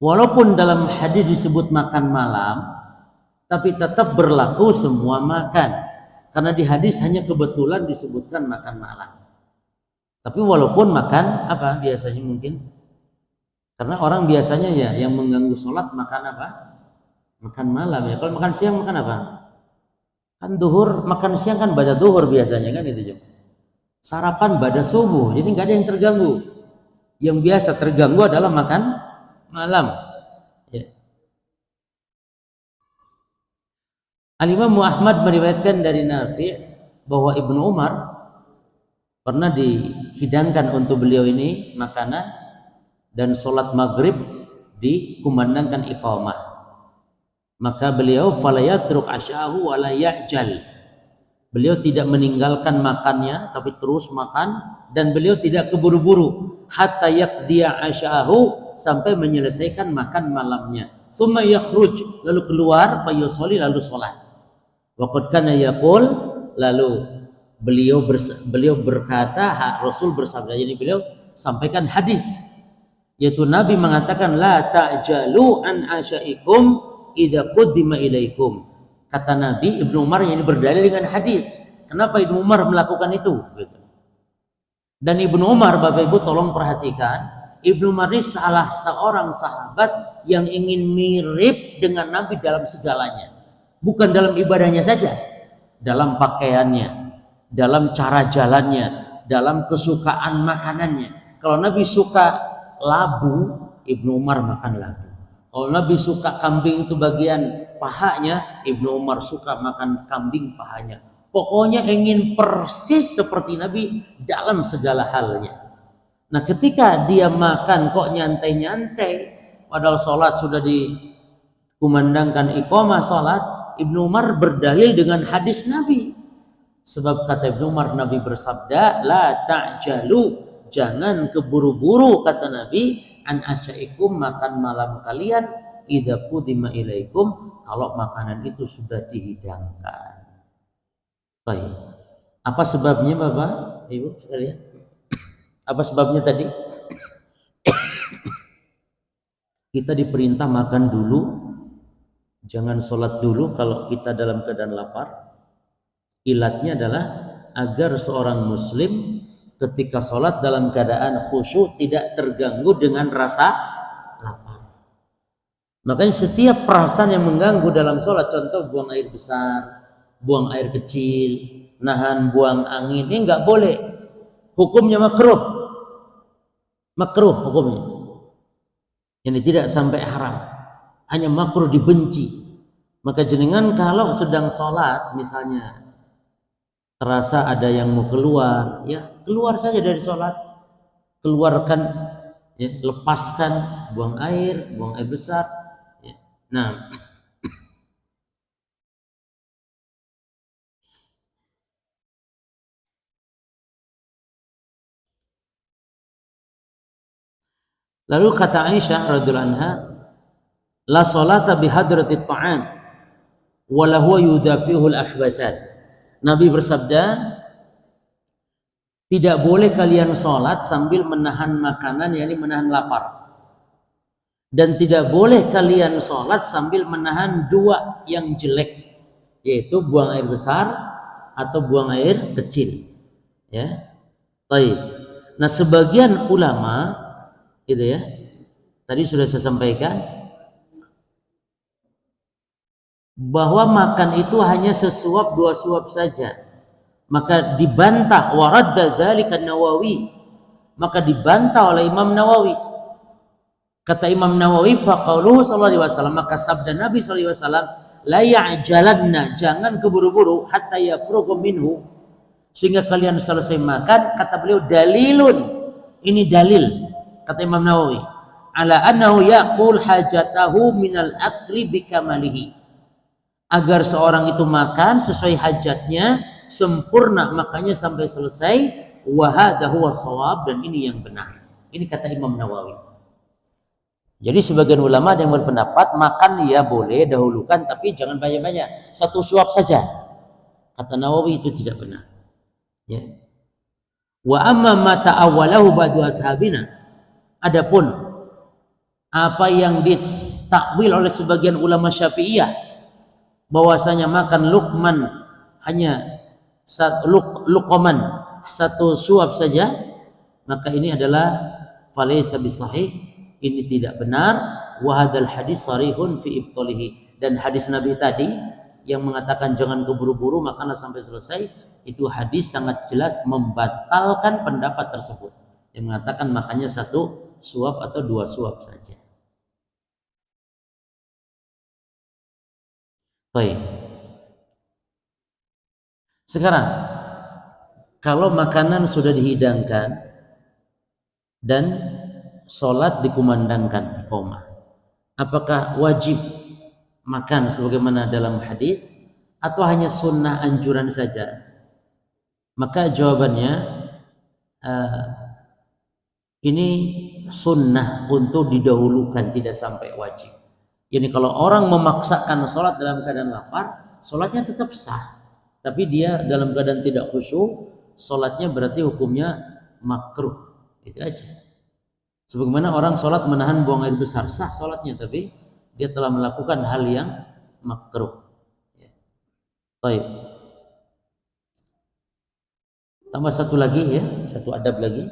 Walaupun dalam hadis disebut makan malam, tapi tetap berlaku semua makan. Karena di hadis hanya kebetulan disebutkan makan malam. Tapi walaupun makan apa biasanya mungkin, karena orang biasanya ya yang mengganggu sholat makan apa? Makan malam ya. Kalau makan siang makan apa? Kan duhur, makan siang kan pada duhur biasanya kan itu. Sarapan pada subuh, jadi nggak ada yang terganggu. Yang biasa terganggu adalah makan malam. Ya. Al-Imam Ahmad meriwayatkan dari Nafi' bahwa Ibnu Umar pernah dihidangkan untuk beliau ini makanan dan sholat maghrib dikumandangkan iqamah. Maka beliau falayatruk asyahu wala ya'jal. Beliau tidak meninggalkan makannya tapi terus makan, dan beliau tidak keburu-buru hatta yaqdiya asyahu, sampai menyelesaikan makan malamnya. Summa yakhruj, lalu keluar, fayusolli, lalu sholat. Waqad kana yaqul, lalu beliau berkata, Rasul bersabda, jadi beliau sampaikan hadis, yaitu Nabi mengatakan la ta'jalu an asyaikum idza qaddima ilaikum. Kata Nabi, Ibnu Umar yang ini berdalil dengan hadis. Kenapa Ibnu Umar melakukan itu? Dan Ibnu Umar, Bapak Ibu tolong perhatikan, Ibnu Umar ini salah seorang sahabat yang ingin mirip dengan Nabi dalam segalanya. Bukan dalam ibadahnya saja, dalam pakaiannya, dalam cara jalannya, dalam kesukaan makanannya. Kalau Nabi suka labu, Ibnu Umar makan labu. Kalau Nabi suka kambing itu bagian pahanya, Ibnu Umar suka makan kambing pahanya. Pokoknya ingin persis seperti Nabi dalam segala halnya. Nah, ketika dia makan kok nyantai-nyantai, padahal sholat sudah dikumandangkan iqamah sholat, Ibnu Umar berdalil dengan hadis Nabi. Sebab kata Ibnu Umar, Nabi bersabda, la ta'jalu, jangan keburu-buru, kata Nabi, an asyaikum, makan malam kalian, idza qudima ilaikum, kalau makanan itu sudah dihidangkan. Baik. Apa sebabnya Bapak, Ibu sekalian? Apa sebabnya tadi? Kita diperintah makan dulu, jangan sholat dulu kalau kita dalam keadaan lapar. Ilatnya adalah agar seorang muslim ketika sholat dalam keadaan khusyuk tidak terganggu dengan rasa lapar. Makanya setiap perasaan yang mengganggu dalam sholat, contoh buang air besar, buang air kecil, nahan buang angin, ini nggak boleh. Hukumnya makruh. Makruh hukumnya. Ini tidak sampai haram. Hanya makruh, dibenci. Maka jenengan kalau sedang sholat misalnya terasa ada yang mau keluar, ya keluar saja dari sholat, keluarkan, ya, lepaskan, buang air besar. Ya. Nah, lalu kata Aisyah radhiyallahu anha, la sholata bihadratit ta'am wa la huwa yudafihu al-akhbathan. Nabi bersabda, tidak boleh kalian sholat sambil menahan makanan, yakni menahan lapar. Dan tidak boleh kalian sholat sambil menahan dua yang jelek, yaitu buang air besar atau buang air kecil. Ya, baik. Nah, sebagian ulama, gitu ya, tadi sudah saya sampaikan bahwa makan itu hanya sesuap dua suap saja. Maka dibantah, waradda dzalika Nawawi, maka dibantah oleh Imam Nawawi. Kata Imam Nawawi, faqauluhu sallallahu alaihi wasallam, maka sabda Nabi sallallahu alaihi wasallam, la ya'jalanna, jangan keburu-buru, hatta yafrugu minhu, sehingga kalian selesai makan. Kata beliau, dalilun, ini dalil, kata Imam Nawawi, ala annahu yaqul hajatahu minal akli bikamalihi, agar seorang itu makan sesuai hajatnya, sempurna makannya sampai selesai. Wa hadza huwa shawab, dan ini yang benar. Ini kata Imam Nawawi. Jadi sebagian ulama ada yang berpendapat makan ya boleh dahulukan, tapi jangan banyak-banyak, satu suap saja. Kata Nawawi itu tidak benar. Ya. Wa amma ma ta'awwalahu ba'du ashabina, adapun apa yang ditakwil oleh sebagian ulama Syafi'iyah, bahwasanya makan lukman hanya luqman, satu suap saja, maka ini adalah falaysa bisahih, ini tidak benar. Wa hadzal hadis sarihun fi ibtalihi, dan hadis Nabi tadi yang mengatakan jangan keburu-buru makanlah sampai selesai, itu hadis sangat jelas membatalkan pendapat tersebut yang mengatakan makannya satu suap atau dua suap saja. Baik. Sekarang kalau makanan sudah dihidangkan dan sholat dikumandangkan iqamah, apakah wajib makan sebagaimana dalam hadis atau hanya sunnah anjuran saja? Maka jawabannya ini sunnah untuk didahulukan, tidak sampai wajib. Jadi kalau orang memaksakan sholat dalam keadaan lapar, sholatnya tetap sah, tapi dia dalam keadaan tidak khusyuk, sholatnya berarti hukumnya makruh. Itu aja. Sebagaimana orang sholat menahan buang air besar, sah sholatnya, tapi dia telah melakukan hal yang makruh. Baik. Tambah satu lagi ya, satu adab lagi.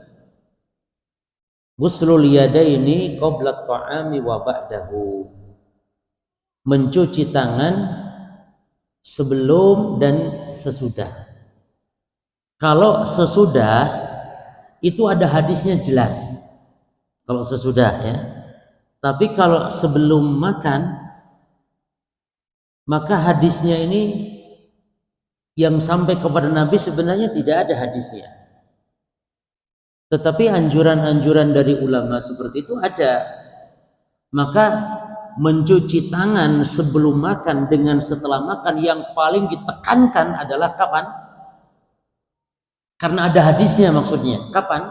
Ghuslul yadaini qabla ta'ami wa ba'dahu, mencuci tangan sebelum dan sesudah. Kalau sesudah itu ada hadisnya jelas, kalau sesudah ya. Tapi kalau sebelum makan, maka hadisnya ini yang sampai kepada Nabi sebenarnya tidak ada hadisnya. Tetapi anjuran-anjuran dari ulama seperti itu ada. Maka mencuci tangan sebelum makan dengan setelah makan yang paling ditekankan adalah kapan? Karena ada hadisnya maksudnya. Kapan?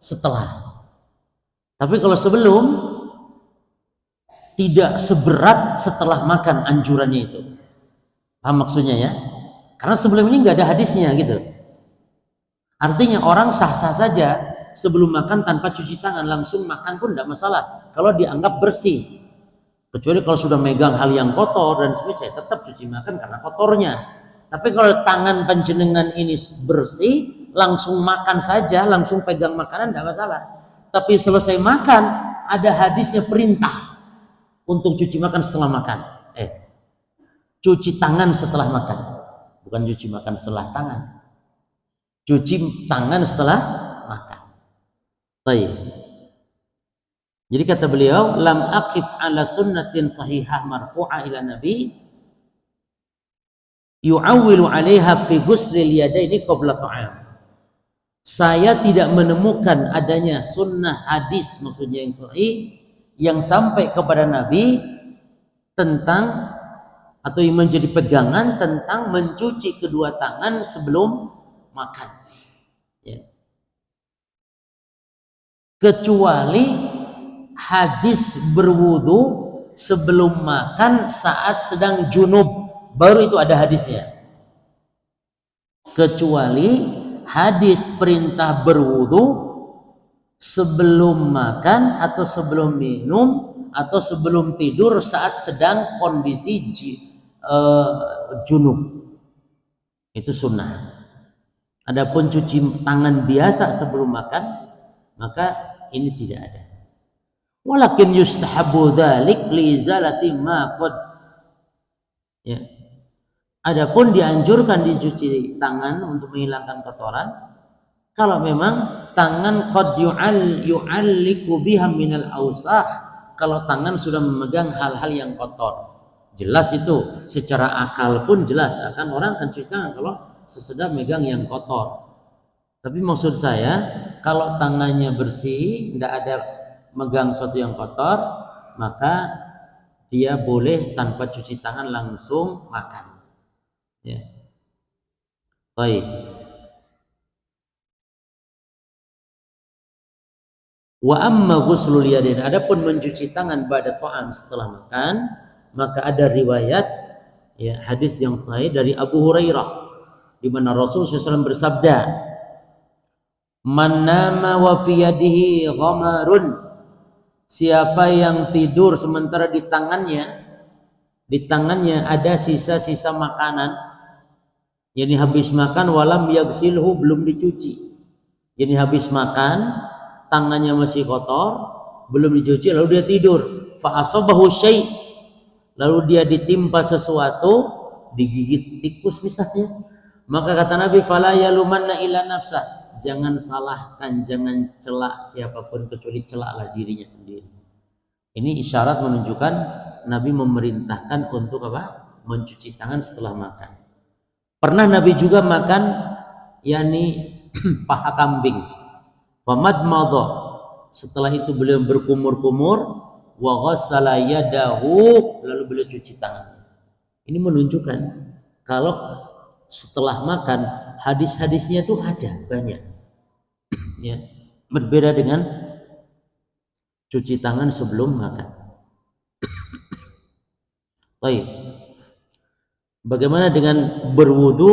Setelah. Tapi kalau sebelum, tidak seberat setelah makan anjurannya itu. Paham maksudnya ya? Karena sebelum ini nggak ada hadisnya gitu. Artinya orang sah-sah saja sebelum makan tanpa cuci tangan, langsung makan pun tidak masalah kalau dianggap bersih. Kecuali kalau sudah megang hal yang kotor dan sebagainya, tetap cuci makan karena kotornya. Tapi kalau tangan panjenengan ini bersih, langsung makan saja, langsung pegang makanan tidak masalah. Tapi selesai makan, ada hadisnya perintah untuk cuci makan setelah makan. Cuci tangan setelah makan, bukan cuci makan setelah tangan. Cuci tangan setelah makan. Baik. Jadi kata beliau, lam aqif ala sunnatin sahihah marfu'ah ila nabi yu'awwilu 'alaiha fi ghuslil yadaini qabla ta'am. Saya tidak menemukan adanya sunnah hadis, maksudnya yang sahih, yang sampai kepada Nabi tentang atau yang menjadi pegangan tentang mencuci kedua tangan sebelum makan. Ya. Kecuali hadis berwudu sebelum makan saat sedang junub, baru itu ada hadisnya. Kecuali hadis perintah berwudu sebelum makan atau sebelum minum atau sebelum tidur saat sedang kondisi junub, itu sunnah. Adapun cuci tangan biasa sebelum makan, maka ini tidak ada. Walakin yustahabu dzalik li izalati ma qad. Ya. Adapun dianjurkan dicuci tangan untuk menghilangkan kotoran kalau memang tangan qad yu'alliqu biha minal ausakh, kalau tangan sudah memegang hal-hal yang kotor. Jelas itu, secara akal pun jelas akan orang akan cuci tangan kalau sesudah megang yang kotor. Tapi maksud saya, kalau tangannya bersih, tidak ada megang sesuatu yang kotor, maka dia boleh tanpa cuci tangan langsung makan. Ya. Baik. Wa amma ghuslul yadain, adapun mencuci tangan pada ta'am setelah makan, maka ada riwayat ya hadis yang sahih dari Abu Hurairah di mana Rasulullah SAW bersabda, "Man nama wa fi yadihi ghamarun." Siapa yang tidur sementara di tangannya ada sisa-sisa makanan, jadi habis makan walam yagsilhu, belum dicuci. Jadi habis makan tangannya masih kotor, belum dicuci, lalu dia tidur. Fa asabahu syai', lalu dia ditimpa sesuatu, digigit tikus misalnya. Maka kata Nabi, fala yalumanna illa nafsah, jangan salahkan, jangan celak siapapun kecuali celaklah dirinya sendiri. Ini isyarat menunjukkan Nabi memerintahkan untuk apa? Mencuci tangan setelah makan. Pernah Nabi juga makan yakni paha kambing. Famadmadha, setelah itu beliau berkumur-kumur, wa ghassala yadahu, lalu beliau cuci tangan. Ini menunjukkan kalau setelah makan hadis-hadisnya itu ada banyak. Ya, berbeda dengan cuci tangan sebelum makan. Baik. Bagaimana dengan berwudu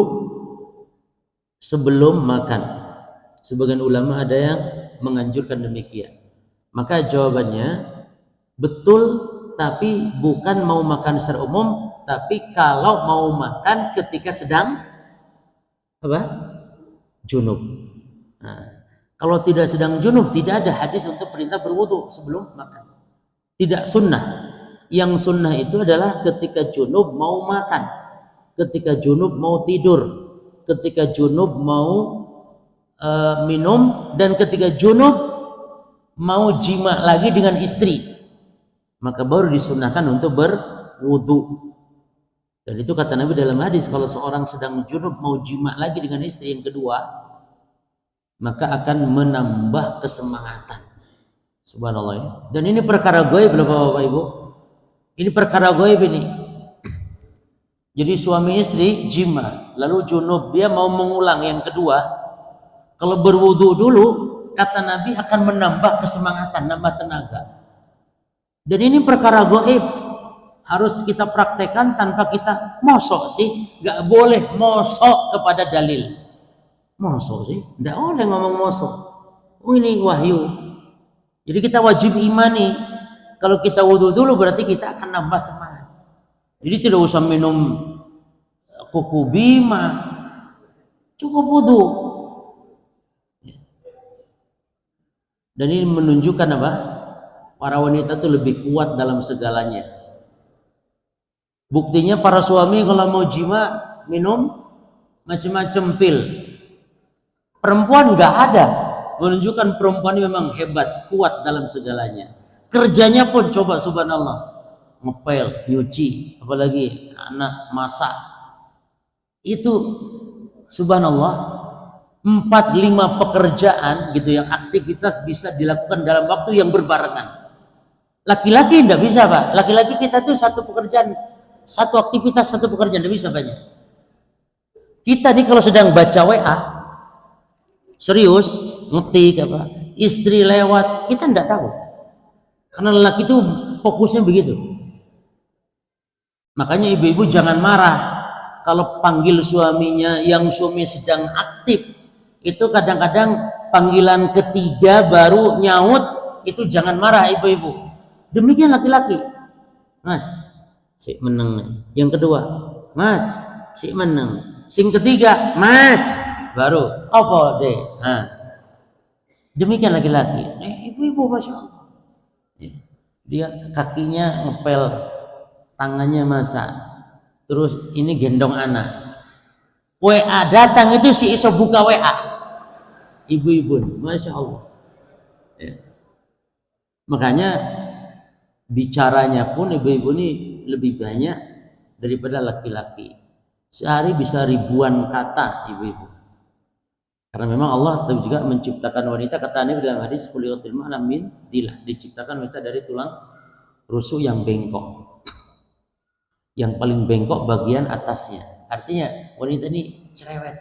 sebelum makan? Sebagian ulama ada yang menganjurkan demikian. Maka jawabannya betul, tapi bukan mau makan secara umum, tapi kalau mau makan ketika sedang apa? Junub. Nah, kalau tidak sedang junub, tidak ada hadis untuk perintah berwudu sebelum makan. Tidak sunnah. Yang sunnah itu adalah ketika junub mau makan, ketika junub mau tidur, ketika junub mau minum, dan ketika junub mau jima lagi dengan istri, maka baru disunahkan untuk berwudu. Dan itu kata Nabi dalam hadis, kalau seorang sedang junub mau jima lagi dengan istri yang kedua, maka akan menambah kesemangatan. Subhanallah ya. Dan ini perkara gaib loh Bapak Ibu. Ini perkara gaib ini. Jadi suami istri jima, lalu junub, dia mau mengulang yang kedua. Kalau berwudu dulu, kata Nabi akan menambah kesemangatan, nambah tenaga. Dan ini perkara gaib, harus kita praktekkan tanpa kita mosok sih, nggak boleh mosok kepada dalil. Mosok sih, nggak boleh ngomong mosok. Oh ini wahyu. Jadi kita wajib imani. Kalau kita wudu dulu berarti kita akan nambah semangat. Jadi tidak usah minum kuku bima, cukup wudu. Dan ini menunjukkan apa? Para wanita itu lebih kuat dalam segalanya. Buktinya para suami kalau mau jima minum macam-macam pil. Perempuan nggak ada. Menunjukkan perempuan ini memang hebat, kuat dalam segalanya. Kerjanya pun coba subhanallah, ngepel, nyuci, apalagi anak masak. Itu subhanallah 4-5 pekerjaan gitu yang aktivitas bisa dilakukan dalam waktu yang berbarengan. Laki-laki tidak bisa Pak. Laki-laki kita tuh satu pekerjaan, satu aktivitas, satu pekerjaan tidak bisa banyak. Kita nih kalau sedang baca WA serius ngetik apa, istri lewat, kita tidak tahu. Karena lelaki itu fokusnya begitu. Makanya ibu-ibu jangan marah kalau panggil suaminya yang suami sedang aktif. Itu kadang-kadang panggilan ketiga baru nyaut, itu jangan marah ibu-ibu. Demikian laki-laki. Mas, si meneng. Yang kedua, Mas, si meneng. Sing ketiga, Mas, baru apa deh. Nah, demikian laki-laki. Ibu-ibu masya Allah. Dia kakinya ngepel, tangannya masak, terus ini gendong anak. WA datang itu si iso buka WA. Ibu-ibu, masya Allah. Ya. Makanya bicaranya pun ibu-ibu ini lebih banyak daripada laki-laki. Sehari bisa ribuan kata, ibu-ibu. Karena memang Allah juga menciptakan wanita, kata Nabi dalam hadis khuliqatil mar'a min dilah, diciptakan wanita dari tulang rusuk yang bengkok. Yang paling bengkok bagian atasnya. Artinya wanita ini cerewet,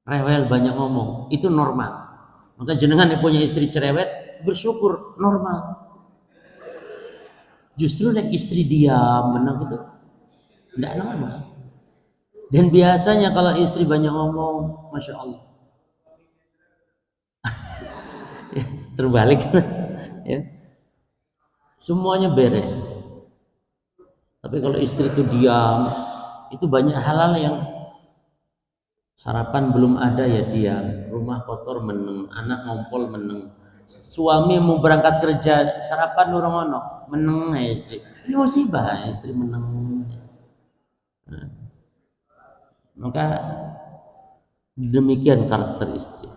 rewel, banyak ngomong, itu normal. Maka jenengan yang punya istri cerewet, bersyukur, normal. Justru nek istri diam menang itu tidak normal. Dan biasanya kalau istri banyak ngomong, masya Allah, terbalik, ya, semuanya beres. Tapi kalau istri itu diam, itu banyak hal-hal yang sarapan belum ada ya diam, rumah kotor meneng, anak ngompol meneng, suami mau berangkat kerja sarapan dorong ono meneng ya istri, ini musibah istri meneng. Nah, maka demikian karakter istri.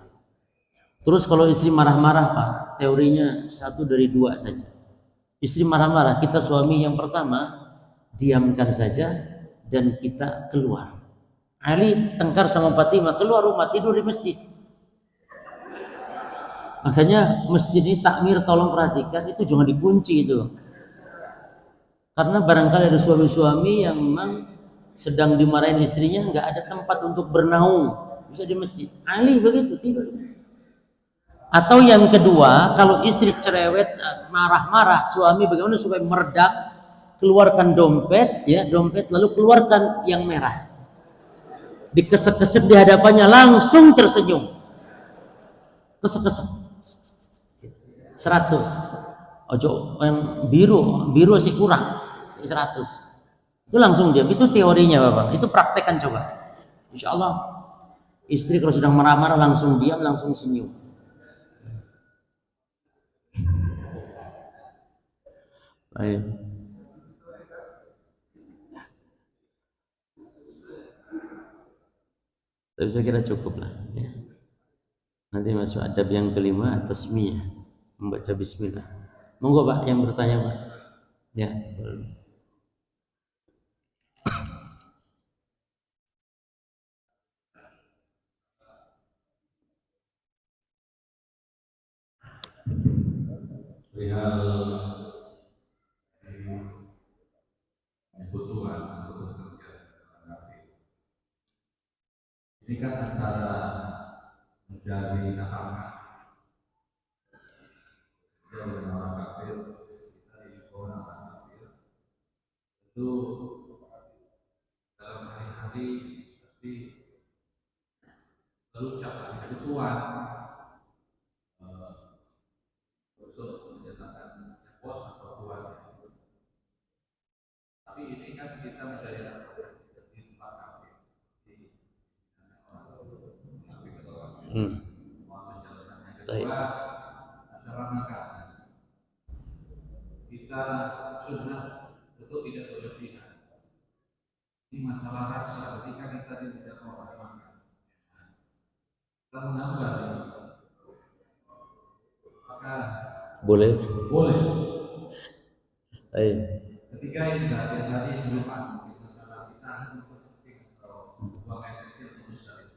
Terus kalau istri marah-marah Pak, teorinya satu dari dua saja. Istri marah-marah, kita suami yang pertama diamkan saja dan kita keluar. Ali tengkar sama Fatimah, keluar rumah, tidur di masjid. Makanya masjid ini takmir, tolong perhatikan, itu jangan dikunci itu. Karena barangkali ada suami-suami yang memang sedang dimarahin istrinya, nggak ada tempat untuk bernaung, bisa di masjid. Ali begitu, tidur di masjid. Atau yang kedua, kalau istri cerewet, marah-marah, suami bagaimana supaya meredam? Keluarkan dompet, ya dompet, lalu keluarkan yang merah. Dikesek-kesek di hadapannya, langsung tersenyum. Kesek-kesek. 100. Ojo yang biru sih kurang. 100. Itu langsung diam. Itu teorinya Bapak. Itu praktekkan coba. Insya Allah istri kalau sedang marah-marah langsung diam, langsung senyum. Baik. Tapi saya kira cukup lah. Ya. Nanti masuk adab yang kelima, tasmiyah, membaca bismillah. Monggo Pak yang bertanya Pak. Ya. Perihal kebutuhan atau bekerja ini kan antara mencari nafkah dengan orang kafir, kita di orang kafir itu dalam hari-hari pasti terucap kebutuhan untuk menyatakan bos atau tuan. Tapi ini kan kita mencari nafkah di tempat kafir, di penjelasannya kedua masalah makan. Kita sunnah untuk tidak berlebihan. Ini masalah rasa ketika kita tidak mau makan. Kita menambah ini. Maka boleh. Ketika ini tadi sebelum masalah kita untuk buang air kecil terus dari.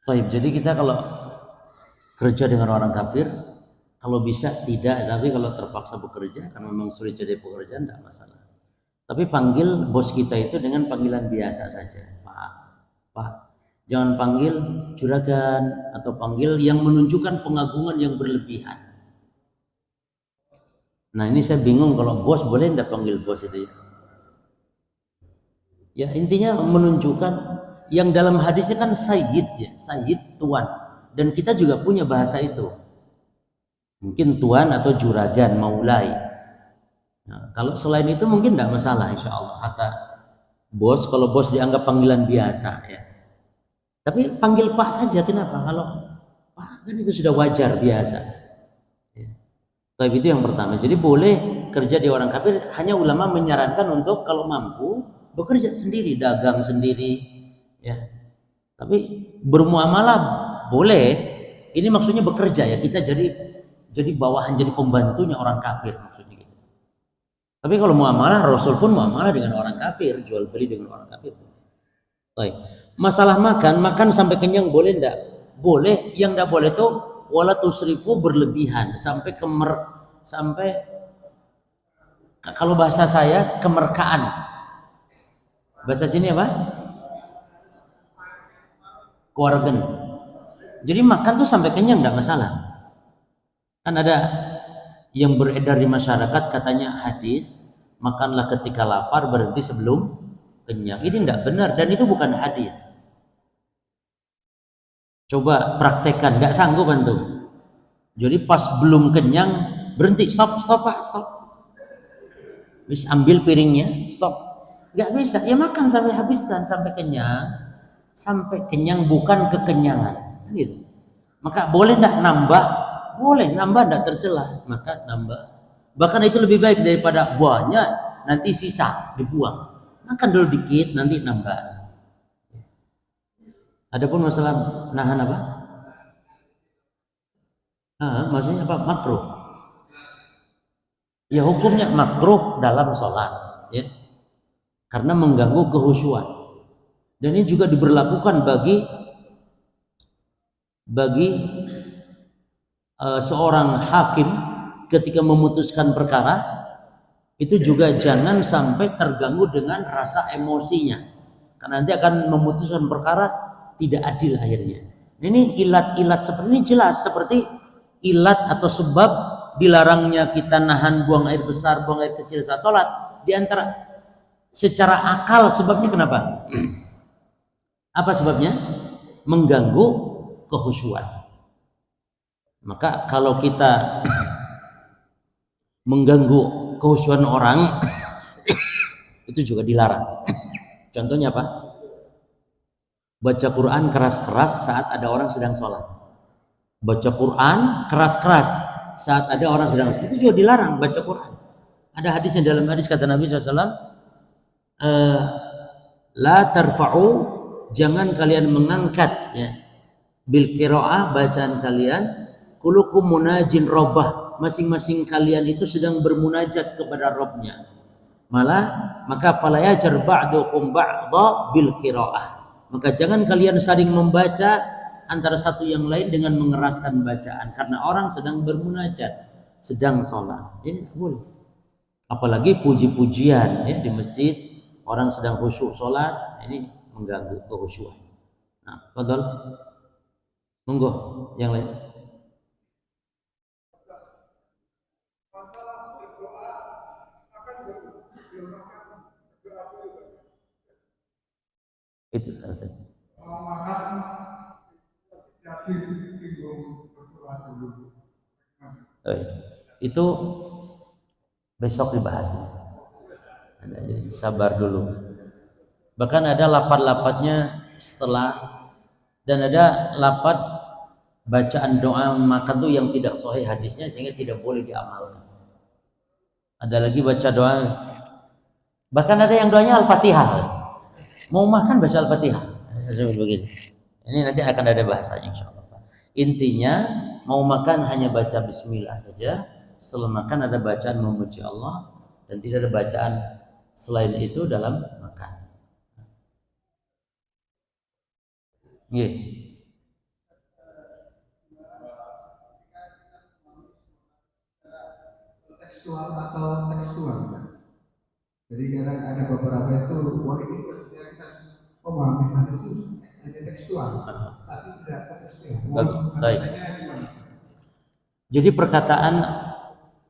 Baik, jadi kita kalau kerja dengan orang kafir, kalau bisa tidak, tapi kalau terpaksa bekerja karena memang sulit jadi pekerjaan tidak masalah. Tapi panggil bos kita itu dengan panggilan biasa saja, Pak. Jangan panggil juragan atau panggil yang menunjukkan pengagungan yang berlebihan. Nah ini saya bingung kalau bos boleh tidak panggil bos itu ya? Ya intinya menunjukkan yang dalam hadisnya kan sayyid ya, sayyid tuan, dan kita juga punya bahasa itu. Mungkin tuan atau juragan, maulai. Nah, kalau selain itu mungkin tidak masalah insya Allah. Kata bos, kalau bos dianggap panggilan biasa ya. Tapi panggil Pak saja, kenapa? Kalau Pak kan itu sudah wajar biasa. Ya. Tapi itu yang pertama. Jadi boleh kerja di orang kafir, hanya ulama menyarankan untuk kalau mampu bekerja sendiri, dagang sendiri, ya. Tapi bermuamalah boleh. Ini maksudnya bekerja ya, kita jadi bawahan, jadi pembantunya orang kafir maksudnya gitu. Tapi kalau muamalah, Rasul pun muamalah dengan orang kafir, jual beli dengan orang kafir. Baik. Masalah makan sampai kenyang boleh enggak? Boleh. Yang enggak boleh tuh wala tusrifu, berlebihan sampai sampai kalau bahasa saya kemerkaan. Bahasa sini apa? Keluargen. Jadi makan tuh sampai kenyang enggak masalah. Kan ada yang beredar di masyarakat katanya hadis, makanlah ketika lapar, berhenti sebelum kenyang. Ini tidak benar dan itu bukan hadis. Coba praktekkan, nggak sanggup antum. Jadi pas belum kenyang berhenti, stop Pak, stop. Bis ambil piringnya, stop. Nggak bisa, ya makan sampai habiskan, sampai kenyang bukan kekenyangan. Gitu. Maka boleh nggak nambah? Boleh, nambah nggak tercela, maka nambah. Bahkan itu lebih baik daripada banyak nanti sisa dibuang. Makan dulu dikit, nanti nambah. Adapun masalah nahan apa? Maksudnya apa? Makruh. Ya hukumnya makruh dalam sholat, ya, karena mengganggu kehusyuan. Dan ini juga diberlakukan bagi seorang hakim ketika memutuskan perkara, itu juga jangan sampai terganggu dengan rasa emosinya, karena nanti akan memutuskan perkara tidak adil akhirnya. Ini ilat-ilat seperti ini jelas, seperti ilat atau sebab dilarangnya kita nahan buang air besar, buang air kecil saat sholat. Di antara secara akal sebabnya kenapa? Apa sebabnya? Mengganggu kehusyuan. Maka kalau kita mengganggu kehusyuan orang itu juga dilarang. Contohnya apa? Baca Quran keras-keras saat ada orang sedang sholat. Baca Quran keras-keras saat ada orang sedang sholat, itu juga dilarang baca Quran. Ada hadisnya, dalam hadis kata Nabi SAW, la tarfa'u, jangan kalian mengangkat, ya, bil qiraah, bacaan kalian, kulukum munajin robbah, masing-masing kalian itu sedang bermunajat kepada Rabbnya. Maka falayajar ba'dukum ba'dha bil qiraah, maka jangan kalian saling membaca antara satu yang lain dengan mengeraskan bacaan, karena orang sedang bermunajat, sedang sholat. Ini tidak boleh. Apalagi puji-pujian, ya, di masjid, orang sedang khusyuk sholat, ini mengganggu kehusyuan. Nah, betul. Monggo yang lain. Itu itu besok dibahas. Jadi sabar dulu. Bahkan ada lafaz-lafaznya setelah, dan ada lafaz bacaan doa makan tuh yang tidak sahih hadisnya sehingga tidak boleh diamalkan. Ada lagi baca doa, bahkan ada yang doanya Al-Fatihah. Mau makan baca Al-Fatihah. Begitu. Ini nanti akan ada bahasanya insyaallah. Intinya mau makan hanya baca bismillah saja. Setelah makan ada bacaan memuji Allah, dan tidak ada bacaan selain itu dalam makan. Nggih. Tekstual atau tekstual. Jadi kadang ada beberapa itu, wah ini kita memahami hadis itu hanya tekstual, tapi tidak tekstual. Baik. Jadi perkataan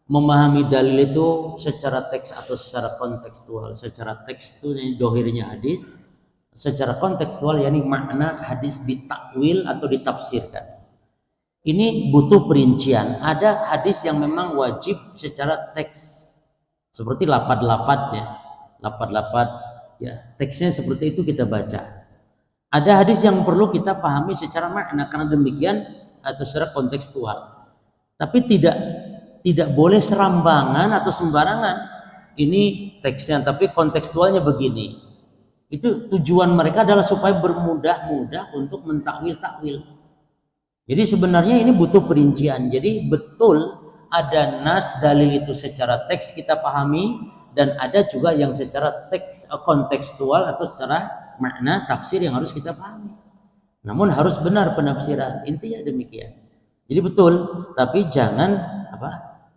memahami dalil itu secara teks atau secara kontekstual. Secara teks itu dohirnya hadis, secara kontekstual yakni makna hadis ditakwil atau ditafsirkan. Ini butuh perincian. Ada hadis yang memang wajib secara teks, seperti lafaz-lafaznya, lafaz-lafaz, ya, teksnya seperti itu kita baca. Ada hadis yang perlu kita pahami secara makna, karena demikian atau secara kontekstual. Tapi tidak boleh serambangan atau sembarangan. Ini teksnya tapi kontekstualnya begini. Itu tujuan mereka adalah supaya bermudah-mudah untuk mentakwil-takwil. Jadi sebenarnya ini butuh perincian. Jadi betul ada nas dalil itu secara teks kita pahami, dan ada juga yang secara teks kontekstual atau secara makna tafsir yang harus kita pahami. Namun harus benar penafsiran, intinya demikian. Jadi betul, tapi jangan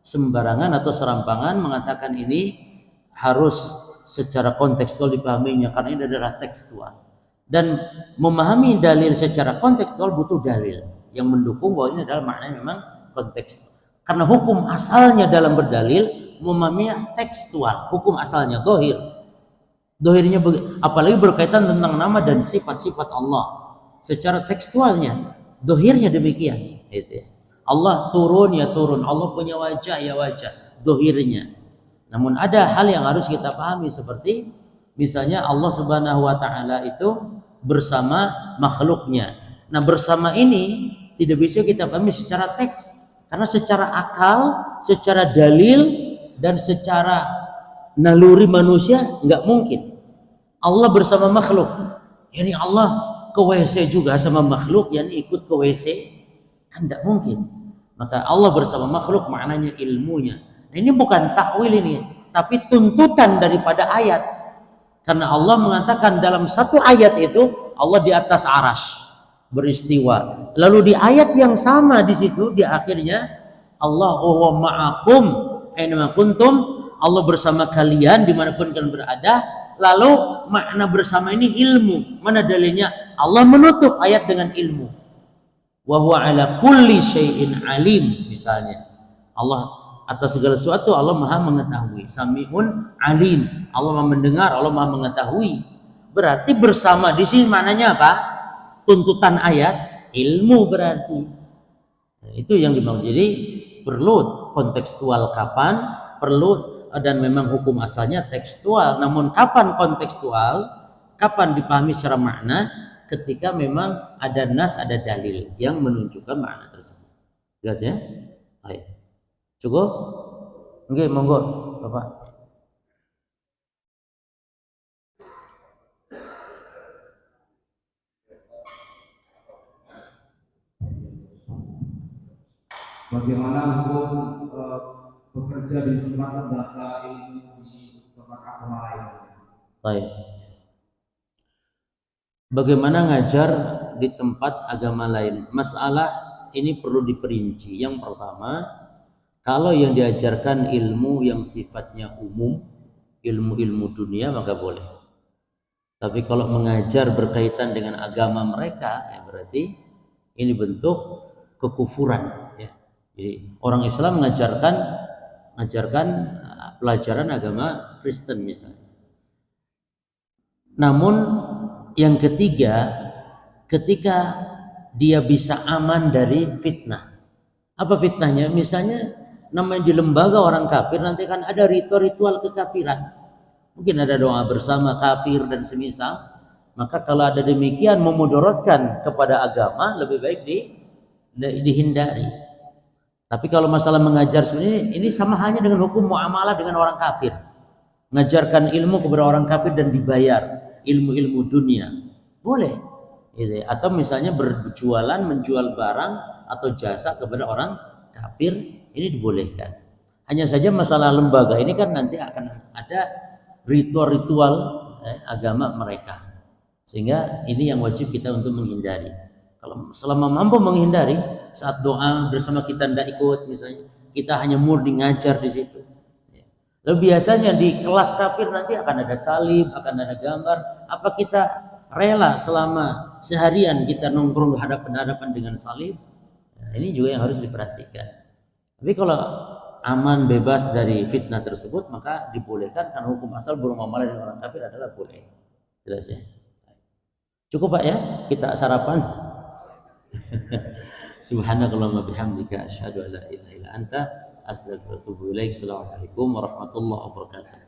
sembarangan atau serampangan mengatakan ini harus secara kontekstual dipahaminya karena ini adalah tekstual. Dan memahami dalil secara kontekstual butuh dalil yang mendukung bahwa ini adalah maknanya memang konteks. Karena hukum asalnya dalam berdalil memahaminya tekstual, hukum asalnya dohir. Dohirnya apalagi berkaitan tentang nama dan sifat-sifat Allah secara tekstualnya, dohirnya demikian. Gitu ya. Allah turun ya turun, Allah punya wajah ya wajah, dohirnya. Namun ada hal yang harus kita pahami seperti misalnya Allah Subhanahu wa taala itu bersama makhluknya. Nah, bersama ini tidak bisa kita pahami secara teks karena secara akal, secara dalil dan secara naluri manusia nggak mungkin. Allah bersama makhluk. Yani Allah ke WC juga sama makhluk, yani ikut ke WC kan tidak mungkin. Maka Allah bersama makhluk maknanya ilmunya. Nah, ini bukan takwil ini, tapi tuntutan daripada ayat. Karena Allah mengatakan dalam satu ayat itu Allah di atas arash beristiwa. Lalu di ayat yang sama di situ di akhirnya Allah huwa ma'akum aina kuntum, Allah bersama kalian dimanapun kalian berada. Lalu makna bersama ini ilmu. Mana dalilnya? Allah menutup ayat dengan ilmu. Wa huwa ala kulli syai'in alim, misalnya. Allah atas segala sesuatu Allah Maha mengetahui. Sami'un alim. Allah Maha mendengar, Allah Maha mengetahui. Berarti bersama di sini maknanya apa? Tuntutan ayat ilmu berarti. Nah, itu yang dimaksud. Jadi perlu kontekstual kapan, perlu dan memang hukum asalnya tekstual. Namun kapan kontekstual, kapan dipahami secara makna? Ketika memang ada nas, ada dalil yang menunjukkan makna tersebut. Jelas ya? Baik. Cukup? Oke, monggo, Bapak. Bagaimana hukum bekerja di tempat lembaga ilmu di tempat agama lain? Baik. Bagaimana ngajar di tempat agama lain? Masalah ini perlu diperinci. Yang pertama, kalau yang diajarkan ilmu yang sifatnya umum, ilmu-ilmu dunia, maka boleh. Tapi kalau mengajar berkaitan dengan agama mereka, ya berarti ini bentuk kekufuran. Ya. Jadi orang Islam mengajarkan pelajaran agama Kristen misalnya. Namun yang ketiga, ketika dia bisa aman dari fitnah. Apa fitnahnya? Misalnya namanya di lembaga orang kafir nanti kan ada ritual kekafiran. Mungkin ada doa bersama kafir dan semisal. Maka kalau ada demikian memudaratkan kepada agama, lebih baik dihindari. Tapi kalau masalah mengajar sebenarnya ini sama halnya dengan hukum muamalah dengan orang kafir. Mengajarkan ilmu kepada orang kafir dan dibayar ilmu-ilmu dunia boleh gitu. Atau misalnya berjualan, menjual barang atau jasa kepada orang kafir, ini dibolehkan. Hanya saja masalah lembaga ini kan nanti akan ada ritual-ritual agama mereka, sehingga ini yang wajib kita untuk menghindari. Kalau selama mampu menghindari, saat doa bersama kita tidak ikut misalnya, kita hanya murni ngajar di situ. Lalu biasanya di kelas kafir nanti akan ada salib, akan ada gambar. Apa kita rela selama seharian kita nongkrong hadapan-hadapan dengan salib? Nah, ini juga yang harus diperhatikan. Tapi kalau aman bebas dari fitnah tersebut, maka dibolehkan karena hukum asal bermuamalah dengan orang kafir adalah boleh. Jelas ya? Cukup Pak ya? Kita sarapan. Subhanakallahumma bihamdika asyhadu an la ilaha illa anta astaghfiruka wa atubu ilaik. Assalamualaikum warahmatullahi wabarakatuh.